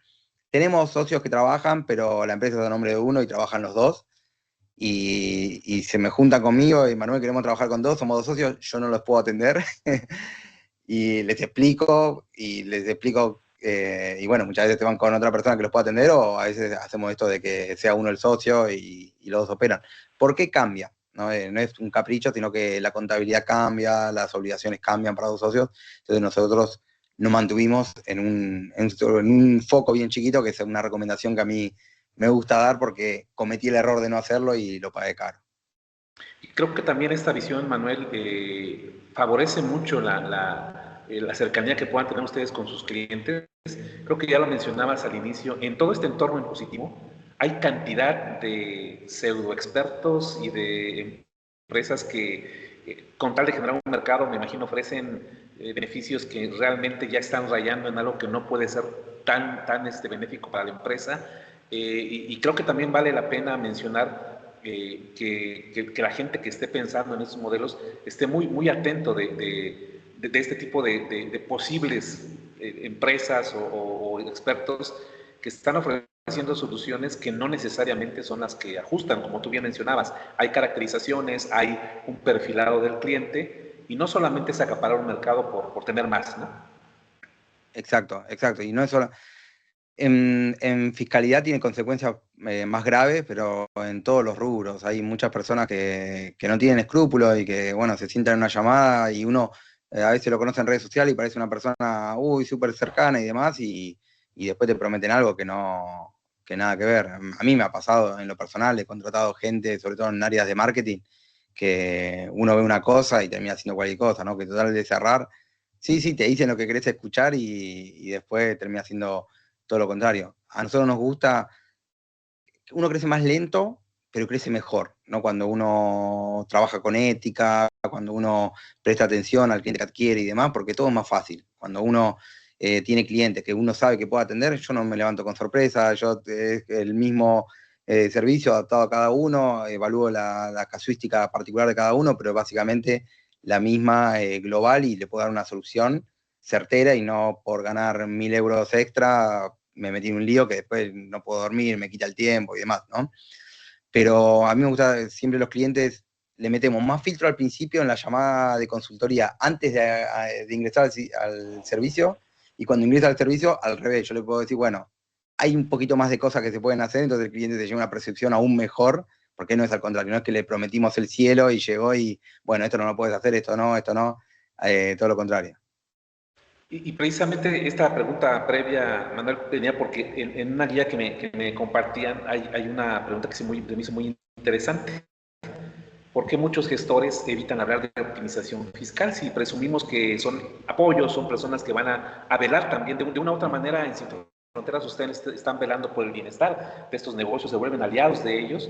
Tenemos socios que trabajan, pero la empresa es a nombre de uno y trabajan los dos. Y se me juntan conmigo y Manuel, queremos trabajar con dos, somos dos socios, yo no los puedo atender. Y les explico, y bueno, muchas veces te van con otra persona que los pueda atender, o a veces hacemos esto de que sea uno el socio y los dos operan. ¿Por qué cambia? No, no es un capricho, sino que la contabilidad cambia, las obligaciones cambian para dos socios, entonces nosotros nos mantuvimos en un foco bien chiquito, que es una recomendación que a mí me gusta dar porque cometí el error de no hacerlo y lo pagué caro. Y creo que también esta visión, Manuel, favorece mucho la cercanía que puedan tener ustedes con sus clientes. Creo que ya lo mencionabas al inicio, en todo este entorno en positivo hay cantidad de pseudo expertos y de empresas que, con tal de generar un mercado, me imagino, ofrecen beneficios que realmente ya están rayando en algo que no puede ser tan benéfico para la empresa. Y creo que también vale la pena mencionar que la gente que esté pensando en estos modelos esté muy atento de este tipo de posibles empresas o expertos que están ofreciendo soluciones que no necesariamente son las que ajustan, como tú bien mencionabas. Hay caracterizaciones, hay un perfilado del cliente, y no solamente es acaparar un mercado por tener más, ¿no? Exacto, exacto. Y no es solo. En fiscalidad tiene consecuencias más graves, pero en todos los rubros. Hay muchas personas que no tienen escrúpulos y que, bueno, se sientan en una llamada y uno a veces lo conoce en redes sociales y parece una persona, súper cercana y demás, y después te prometen algo que nada que ver. A mí me ha pasado en lo personal, he contratado gente, sobre todo en áreas de marketing, que uno ve una cosa y termina haciendo cualquier cosa, ¿no? Que total de cerrar, sí, sí, te dicen lo que querés escuchar y después termina haciendo todo lo contrario. A nosotros nos gusta, uno crece más lento, pero crece mejor, ¿no? Cuando uno trabaja con ética, cuando uno presta atención al cliente que adquiere y demás, porque todo es más fácil. Cuando uno tiene clientes que uno sabe que puede atender, yo no me levanto con sorpresa, yo es el mismo servicio adaptado a cada uno, evalúo la casuística particular de cada uno, pero básicamente la misma global, y le puedo dar una solución certera y no por ganar 1.000 euros extra me metí en un lío que después no puedo dormir, me quita el tiempo y demás, ¿no? Pero a mí me gusta, siempre los clientes le metemos más filtro al principio en la llamada de consultoría antes de ingresar al servicio, y cuando ingresa al servicio, al revés, yo le puedo decir, bueno, hay un poquito más de cosas que se pueden hacer, entonces el cliente te lleva una percepción aún mejor, porque no es al contrario, no es que le prometimos el cielo y llegó y, bueno, esto no lo puedes hacer, esto no, todo lo contrario. Y precisamente esta pregunta previa, Manuel, venía porque en una guía que me compartían hay una pregunta que se me hizo muy interesante. ¿Por qué muchos gestores evitan hablar de optimización fiscal si presumimos que son apoyos, son personas que van a velar también de una u otra manera en Sin Fronteras? Ustedes están velando por el bienestar de estos negocios, se vuelven aliados de ellos.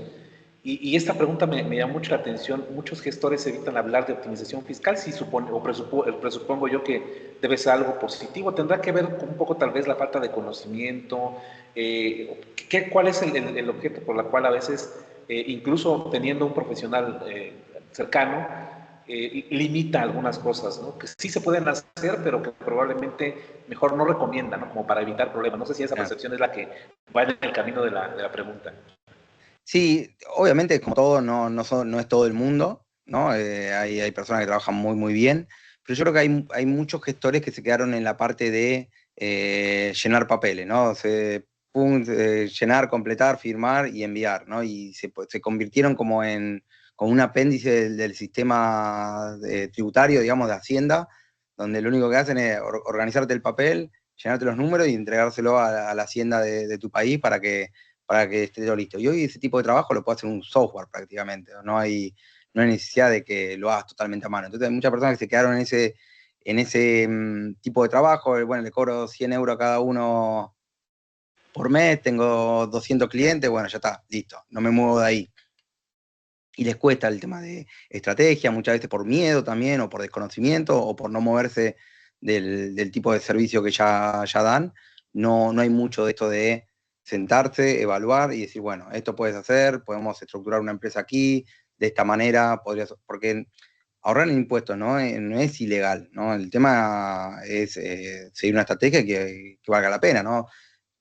Y esta pregunta me llama mucho la atención. Muchos gestores evitan hablar de optimización fiscal, si presupongo yo que debe ser algo positivo. Tendrá que ver con un poco tal vez la falta de conocimiento, ¿Cuál es el objeto por el cual a veces, incluso teniendo un profesional cercano, limita algunas cosas, ¿no? Que sí se pueden hacer, pero que probablemente mejor no recomienda, ¿no? Como para evitar problemas. No sé si esa Claro. percepción es la que va en el camino de la pregunta. Sí, obviamente, como todo, no es todo el mundo, ¿no? Hay personas que trabajan muy, muy bien, pero yo creo que hay muchos gestores que se quedaron en la parte de llenar papeles, ¿no? Llenar, completar, firmar y enviar, ¿no? Y se convirtieron como un apéndice del sistema tributario, digamos, de Hacienda, donde lo único que hacen es organizarte el papel, llenarte los números y entregárselo a la Hacienda de tu país para que esté todo listo. Y hoy ese tipo de trabajo lo puede hacer un software prácticamente, no hay necesidad de que lo hagas totalmente a mano. Entonces hay muchas personas que se quedaron en ese tipo de trabajo. Bueno, le cobro 100 euros a cada uno por mes, tengo 200 clientes, bueno, ya está, listo, no me muevo de ahí. Y les cuesta el tema de estrategia, muchas veces por miedo también, o por desconocimiento, o por no moverse del tipo de servicio que ya dan. No hay mucho de esto de sentarse, evaluar y decir, bueno, esto puedes hacer, podemos estructurar una empresa aquí, de esta manera, porque ahorrar en impuestos no es ilegal, ¿no? El tema es seguir una estrategia que valga la pena, ¿no?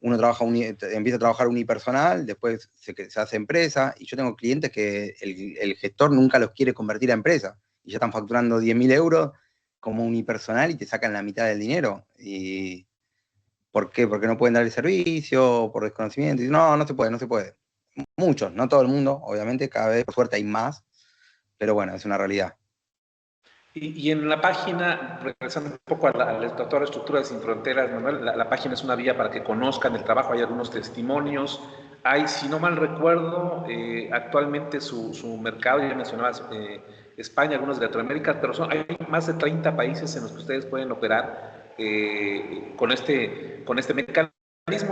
Uno empieza a trabajar unipersonal, después se hace empresa, y yo tengo clientes que el gestor nunca los quiere convertir a empresa, y ya están facturando 10.000 euros como unipersonal y te sacan la mitad del dinero. ¿Y por qué? Porque no pueden dar el servicio, por desconocimiento. Y no se puede, no se puede. Muchos, no todo el mundo, obviamente, cada vez por suerte hay más, pero bueno, es una realidad. Y en la página, regresando un poco a toda la estructura de Sin Fronteras, Manuel, la página es una vía para que conozcan el trabajo, hay algunos testimonios, hay, si no mal recuerdo, actualmente su mercado, ya mencionabas España, algunos de Latinoamérica, pero hay más de 30 países en los que ustedes pueden operar con este mecanismo.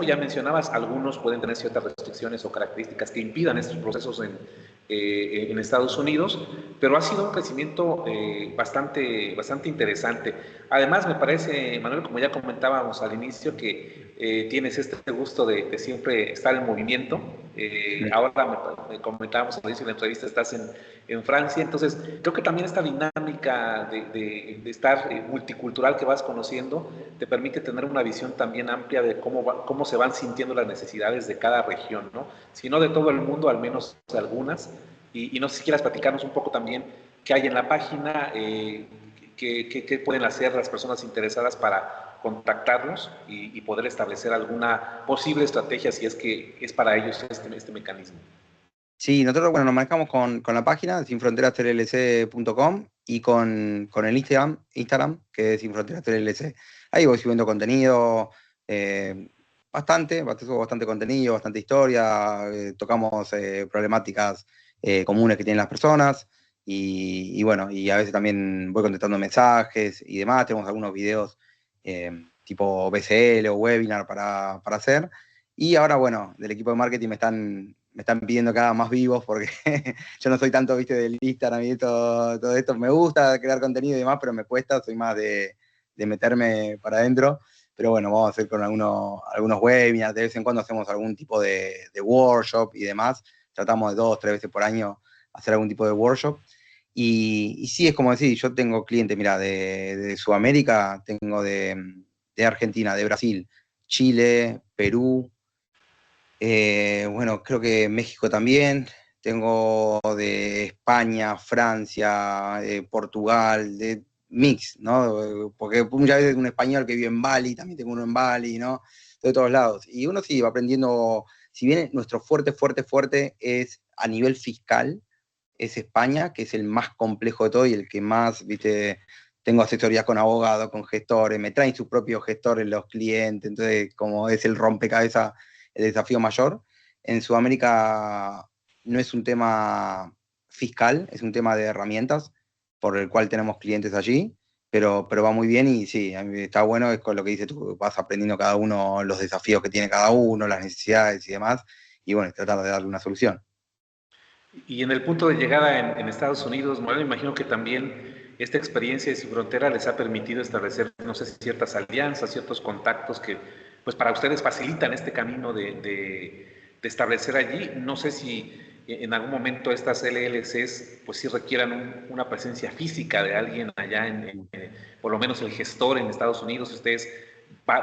Ya mencionabas, algunos pueden tener ciertas restricciones o características que impidan estos procesos en Estados Unidos, pero ha sido un crecimiento bastante interesante. Además, me parece, Manuel, como ya comentábamos al inicio, que tienes este gusto de siempre estar en movimiento. Ahora me comentábamos al inicio de la entrevista, estás en Francia, entonces creo que también esta dinámica de estar multicultural que vas conociendo te permite tener una visión también amplia de cómo se van sintiendo las necesidades de cada región, ¿no? Si no de todo el mundo, al menos de algunas. Y no sé si quieras platicarnos un poco también qué hay en la página, qué pueden hacer las personas interesadas para contactarnos y poder establecer alguna posible estrategia si es que es para ellos este mecanismo. Sí, nosotros, bueno, nos manejamos con la página sinfronterasllc.com y con el Instagram, que es Sin Fronteras LLC. Ahí voy subiendo contenido, subo bastante contenido, bastante historia, tocamos problemáticas comunes que tienen las personas y bueno, y a veces también voy contestando mensajes y demás. Tenemos algunos videos tipo BCL o webinar para hacer. Y ahora, bueno, del equipo de marketing me están pidiendo cada más vivos porque yo no soy tanto, viste, del Instagram y todo esto. Me gusta crear contenido y demás, pero me cuesta, soy más de meterme para adentro. Pero bueno, vamos a hacer con algunos webinars, de vez en cuando hacemos algún tipo de workshop y demás. Tratamos de 2, 3 veces por año hacer algún tipo de workshop. Y sí, es como decir, yo tengo clientes, mira, de Sudamérica, tengo de Argentina, de Brasil, Chile, Perú, bueno, creo que México también. Tengo de España, Francia, Portugal, de mix, ¿no? Porque muchas veces un español que vive en Bali, también tengo uno en Bali, ¿no? De todos lados. Y uno sí va aprendiendo, si bien nuestro fuerte es a nivel fiscal, es España, que es el más complejo de todo y el que más, viste, tengo asesorías con abogados, con gestores, me traen sus propios gestores los clientes, entonces como es el rompecabezas, el desafío mayor. En Sudamérica no es un tema fiscal, es un tema de herramientas, por el cual tenemos clientes allí, pero va muy bien y sí, a mí está bueno, es con lo que dices tú, vas aprendiendo cada uno los desafíos que tiene cada uno, las necesidades y demás, y bueno, tratar de darle una solución. Y en el punto de llegada en Estados Unidos, bueno, me imagino que también esta experiencia de Sin Frontera les ha permitido establecer, no sé, ciertas alianzas, ciertos contactos que pues para ustedes facilitan este camino de establecer allí. No sé si en algún momento estas LLCs pues sí requieran una presencia física de alguien allá por lo menos el gestor en Estados Unidos. Ustedes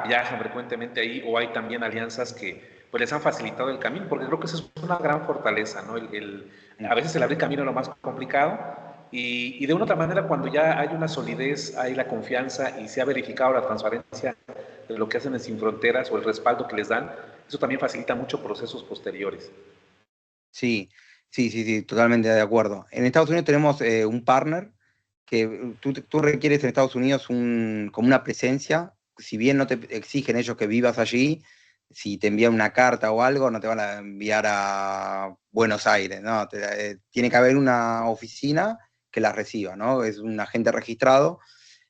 viajan frecuentemente ahí, o hay también alianzas que pues les han facilitado el camino, porque creo que esa es una gran fortaleza, ¿no? A veces el abrir camino es lo más complicado, y de una otra manera, cuando ya hay una solidez, hay la confianza y se ha verificado la transparencia de lo que hacen en Sin Fronteras o el respaldo que les dan, eso también facilita mucho procesos posteriores. Sí, sí, totalmente de acuerdo. En Estados Unidos tenemos un partner que tú requieres en Estados Unidos como una presencia, si bien no te exigen ellos que vivas allí, si te envían una carta o algo, no te van a enviar a Buenos Aires, ¿no? Tiene que haber una oficina que las reciba, ¿no? Es un agente registrado,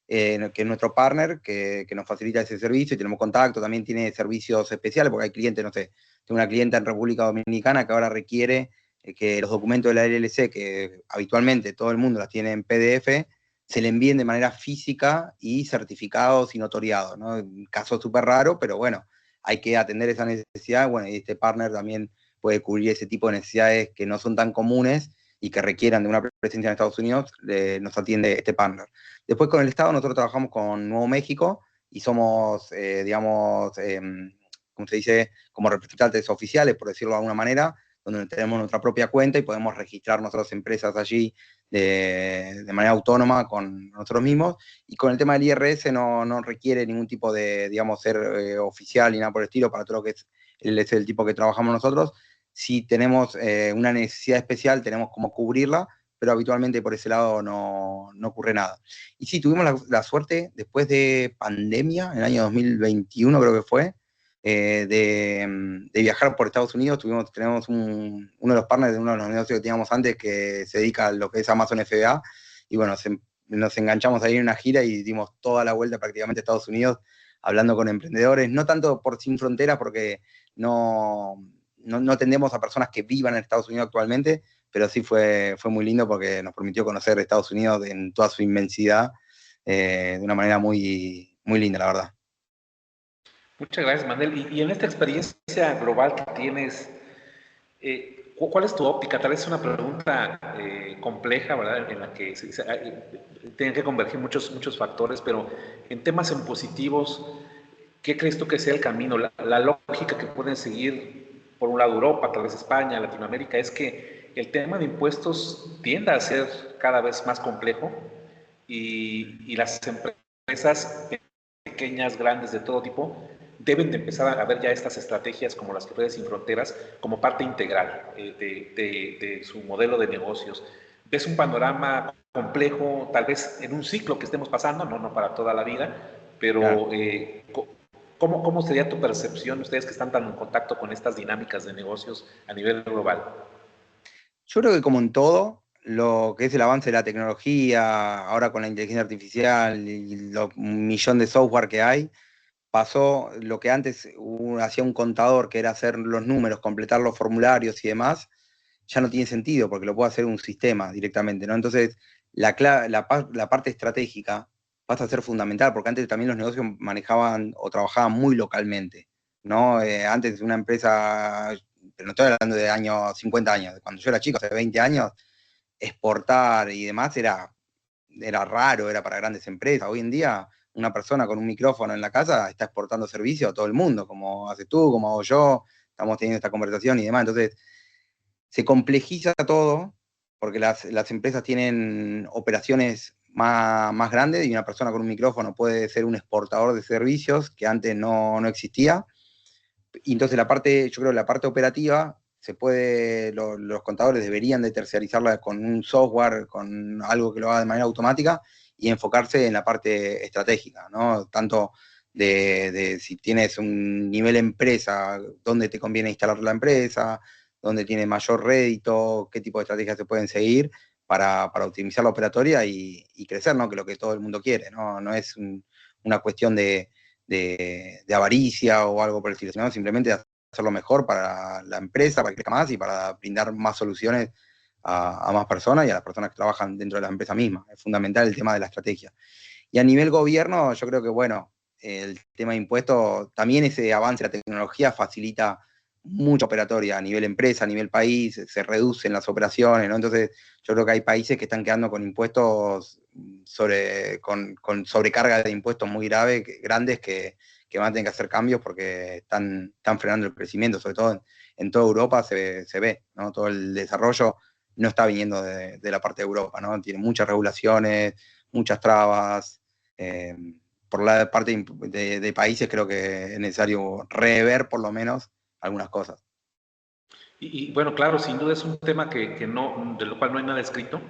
que es nuestro partner, que nos facilita ese servicio, y tenemos contacto, también tiene servicios especiales, porque hay clientes, no sé, tengo una clienta en República Dominicana que ahora requiere que los documentos de la LLC, que habitualmente todo el mundo las tiene en PDF, se le envíen de manera física y certificados y notoriados, ¿no? Un caso súper raro, pero bueno, hay que atender esa necesidad. Bueno, y este partner también puede cubrir ese tipo de necesidades que no son tan comunes y que requieran de una presencia en Estados Unidos. Nos atiende este partner. Después con el Estado nosotros trabajamos con Nuevo México y somos, digamos, ¿cómo se dice? Como representantes oficiales, por decirlo de alguna manera, donde tenemos nuestra propia cuenta y podemos registrar nuestras empresas allí de manera autónoma con nosotros mismos. Y con el tema del IRS no requiere ningún tipo de, digamos, ser oficial ni nada por el estilo para todo lo que es el tipo que trabajamos nosotros. Si tenemos una necesidad especial, tenemos cómo cubrirla, pero habitualmente por ese lado no ocurre nada. Y sí, tuvimos la suerte, después de pandemia, en el año 2021 creo que fue, de viajar por Estados Unidos. Tenemos uno de los partners de uno de los negocios que teníamos antes, que se dedica a lo que es Amazon FBA, y bueno, nos enganchamos ahí en una gira y dimos toda la vuelta prácticamente a Estados Unidos, hablando con emprendedores, no tanto por Sin Fronteras, porque no atendemos a personas que vivan en Estados Unidos actualmente, pero sí fue muy lindo porque nos permitió conocer Estados Unidos en toda su inmensidad, de una manera muy, muy linda, la verdad. Muchas gracias, Manuel. Y en esta experiencia global que tienes, ¿cuál es tu óptica? Tal vez es una pregunta compleja, ¿verdad? En la que tienen que converger muchos factores, pero en temas en positivos, ¿qué crees tú que sea el camino? La lógica que pueden seguir, por un lado Europa, tal vez España, Latinoamérica, es que el tema de impuestos tienda a ser cada vez más complejo, y las empresas pequeñas, grandes, de todo tipo, deben de empezar a ver ya estas estrategias como las que Redes Sin Fronteras como parte integral de su modelo de negocios. ¿Ves un panorama complejo, tal vez en un ciclo que estemos pasando, no para toda la vida, Claro. pero ¿cómo sería tu percepción, ustedes que están tan en contacto con estas dinámicas de negocios a nivel global? Yo creo que como en todo, lo que es el avance de la tecnología, ahora con la inteligencia artificial y un millón de software que hay, pasó lo que antes hacía un contador, que era hacer los números, completar los formularios y demás, ya no tiene sentido porque lo puede hacer un sistema directamente, ¿no? Entonces, la parte estratégica pasa a ser fundamental, porque antes también los negocios manejaban o trabajaban muy localmente, ¿no? Antes una empresa, pero no estoy hablando de años, 50 años, cuando yo era chico, hace 20 años, exportar y demás era raro, era para grandes empresas. Hoy en día, una persona con un micrófono en la casa está exportando servicios a todo el mundo, como haces tú, como hago yo, estamos teniendo esta conversación y demás. Entonces, se complejiza todo porque las empresas tienen operaciones más grandes, y una persona con un micrófono puede ser un exportador de servicios que antes no existía. Y entonces yo creo que la parte operativa los contadores deberían de terciarizarla con un software, con algo que lo haga de manera automática, y enfocarse en la parte estratégica, ¿no? Tanto de si tienes un nivel empresa, dónde te conviene instalar la empresa, dónde tiene mayor rédito, qué tipo de estrategias se pueden seguir para optimizar la operatoria y crecer, ¿no? Que es lo que todo el mundo quiere, ¿no? No es una cuestión de avaricia o algo por el estilo, sino simplemente hacerlo mejor para la empresa, para que crezca más y para brindar más soluciones a más personas y a las personas que trabajan dentro de la empresa misma. Es fundamental el tema de la estrategia. Y a nivel gobierno, yo creo que, bueno, el tema de impuestos, también ese avance de la tecnología facilita mucha operatoria a nivel empresa, a nivel país, se reducen las operaciones, ¿no? Entonces, yo creo que hay países que están quedando con impuestos con sobrecarga de impuestos muy grandes que van a tener que hacer cambios porque están frenando el crecimiento, sobre todo en toda Europa se ve, ¿no? Todo el desarrollo no está viniendo de la parte de Europa, ¿no? Tiene muchas regulaciones, muchas trabas. Por la parte de países creo que es necesario rever por lo menos algunas cosas. Bueno, claro, sin duda es un tema que no, de lo cual no hay nada escrito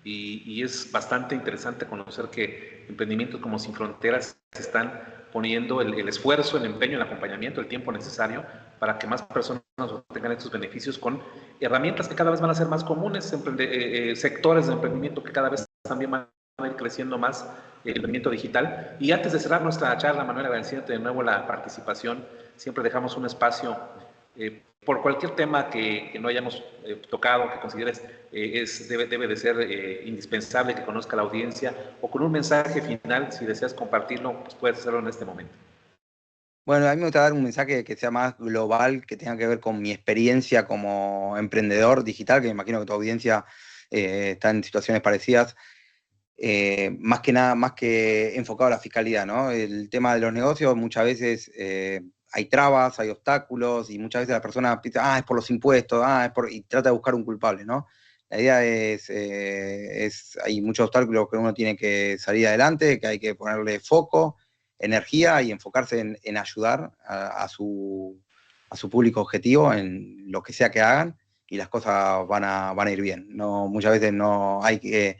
y es bastante interesante conocer que emprendimientos como Sin Fronteras están poniendo el esfuerzo, el empeño, el acompañamiento, el tiempo necesario para que más personas obtengan estos beneficios con herramientas que cada vez van a ser más comunes, sectores de emprendimiento que cada vez también van a ir creciendo más, el emprendimiento digital. Y antes de cerrar nuestra charla, Manuel, agradeciéndote de nuevo la participación, siempre dejamos un espacio por cualquier tema que no hayamos tocado, que consideres debe de ser indispensable que conozca la audiencia, o con un mensaje final, si deseas compartirlo, pues puedes hacerlo en este momento. Bueno, a mí me gusta dar un mensaje que sea más global, que tenga que ver con mi experiencia como emprendedor digital, que me imagino que tu audiencia está en situaciones parecidas. Más que nada, más que enfocado a la fiscalidad, ¿no? El tema de los negocios, muchas veces hay trabas, hay obstáculos, y muchas veces la persona piensa, es por los impuestos, y trata de buscar un culpable, ¿no? La idea hay muchos obstáculos que uno tiene que salir adelante, que hay que ponerle foco, energía y enfocarse en ayudar a su público objetivo en lo que sea que hagan, y las cosas van a ir bien. No, muchas veces no hay que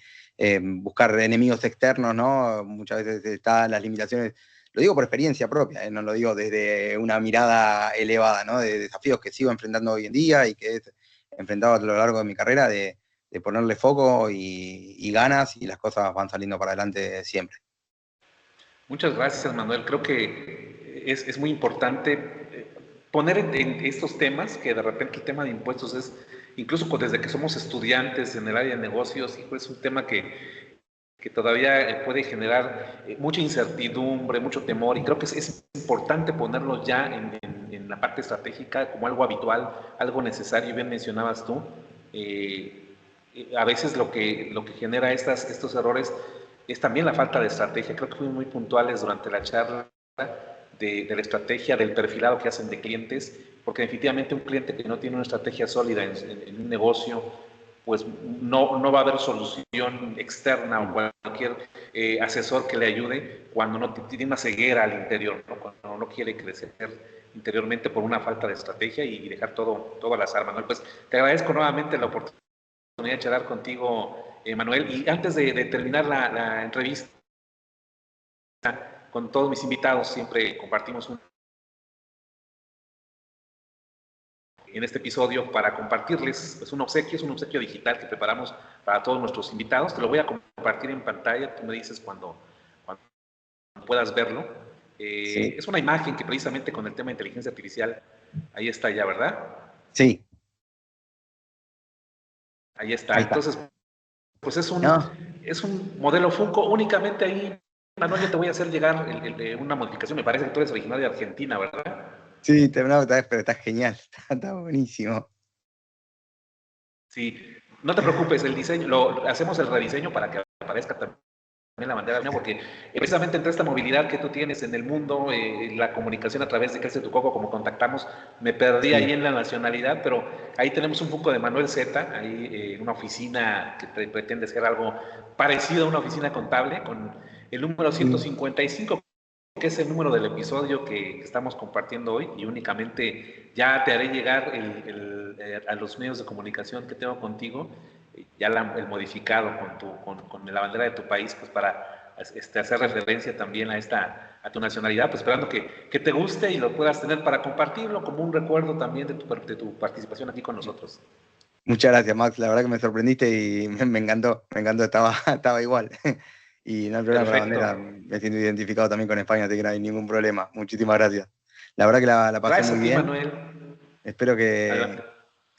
buscar enemigos externos, ¿no? Muchas veces están las limitaciones, lo digo por experiencia propia, no lo digo desde una mirada elevada, ¿no? De desafíos que sigo enfrentando hoy en día y que he enfrentado a lo largo de mi carrera, de ponerle foco y ganas, y las cosas van saliendo para adelante siempre. Muchas gracias, Manuel. Creo que es muy importante poner en estos temas, que de repente el tema de impuestos es, incluso desde que somos estudiantes en el área de negocios, es un tema que todavía puede generar mucha incertidumbre, mucho temor, y creo que es importante ponerlo ya en la parte estratégica como algo habitual, algo necesario. Bien mencionabas tú, a veces lo que genera estos errores es también la falta de estrategia. Creo que fuimos muy puntuales durante la charla de la estrategia, del perfilado que hacen de clientes, porque definitivamente un cliente que no tiene una estrategia sólida en un negocio, pues no va a haber solución externa o cualquier asesor que le ayude cuando no tiene una ceguera al interior, ¿no? Cuando no quiere crecer interiormente por una falta de estrategia y dejar todo al azar, Manuel. Pues te agradezco nuevamente la oportunidad de charlar contigo, Manuel, y antes de terminar la entrevista con todos mis invitados, siempre compartimos en este episodio para compartirles pues, es un obsequio digital que preparamos para todos nuestros invitados. Te lo voy a compartir en pantalla, tú me dices cuando puedas verlo. Sí. Es una imagen que precisamente con el tema de inteligencia artificial, ahí está ya, ¿verdad? Sí. Ahí está. Ahí está. Entonces, pues es ¿No? un modelo Funko. Únicamente ahí, Manuel, yo te voy a hacer llegar una modificación. Me parece que tú eres originario de Argentina, ¿verdad? Sí, pero está genial, está buenísimo. Sí, no te preocupes, el diseño, hacemos el rediseño para que aparezca también la bandera, ¿no? Porque precisamente entre esta movilidad que tú tienes en el mundo, la comunicación a través de Crece tu Coco, como contactamos, me perdí ahí Sí. en la nacionalidad, pero ahí tenemos un Funko de Manuel Z, ahí en una oficina que pretende ser algo parecido a una oficina contable, con el número 155, que es el número del episodio que estamos compartiendo hoy, y únicamente ya te haré llegar a los medios de comunicación que tengo contigo, ya el modificado con la bandera de tu país, pues para hacer referencia también a tu nacionalidad, pues esperando que te guste y lo puedas tener para compartirlo como un recuerdo también de tu participación aquí con nosotros. Muchas gracias, Max. La verdad que me sorprendiste y me encantó, estaba igual. Y no hay problema con la Perfecto. bandera, me siento identificado también con España, así que no hay ningún problema. Muchísimas gracias. La verdad que la pasé Gracias muy a ti, bien. Manuel. Espero Adelante. que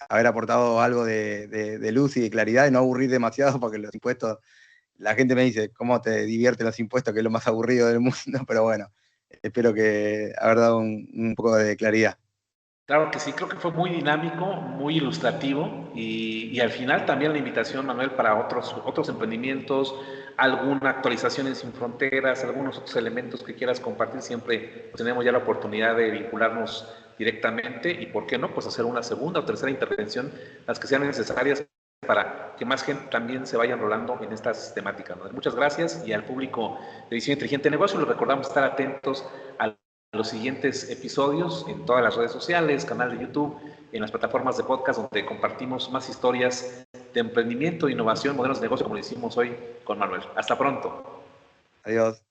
haber aportado algo de luz y de claridad y no aburrir demasiado, porque los impuestos, la gente me dice, ¿cómo te divierten los impuestos? Que es lo más aburrido del mundo, pero bueno, espero que haber dado un poco de claridad. Claro que sí, creo que fue muy dinámico, muy ilustrativo y al final también la invitación, Manuel, para otros emprendimientos, alguna actualización en Sin Fronteras, algunos otros elementos que quieras compartir, siempre tenemos ya la oportunidad de vincularnos directamente y, ¿por qué no?, pues hacer una segunda o tercera intervención, las que sean necesarias para que más gente también se vaya enrolando en estas temáticas, ¿no? Muchas gracias, y al público de Visión Inteligente de Negocio les recordamos estar atentos al los siguientes episodios en todas las redes sociales, canal de YouTube, en las plataformas de podcast donde compartimos más historias de emprendimiento, innovación, modelos de negocio, como lo hicimos hoy con Manuel. Hasta pronto. Adiós.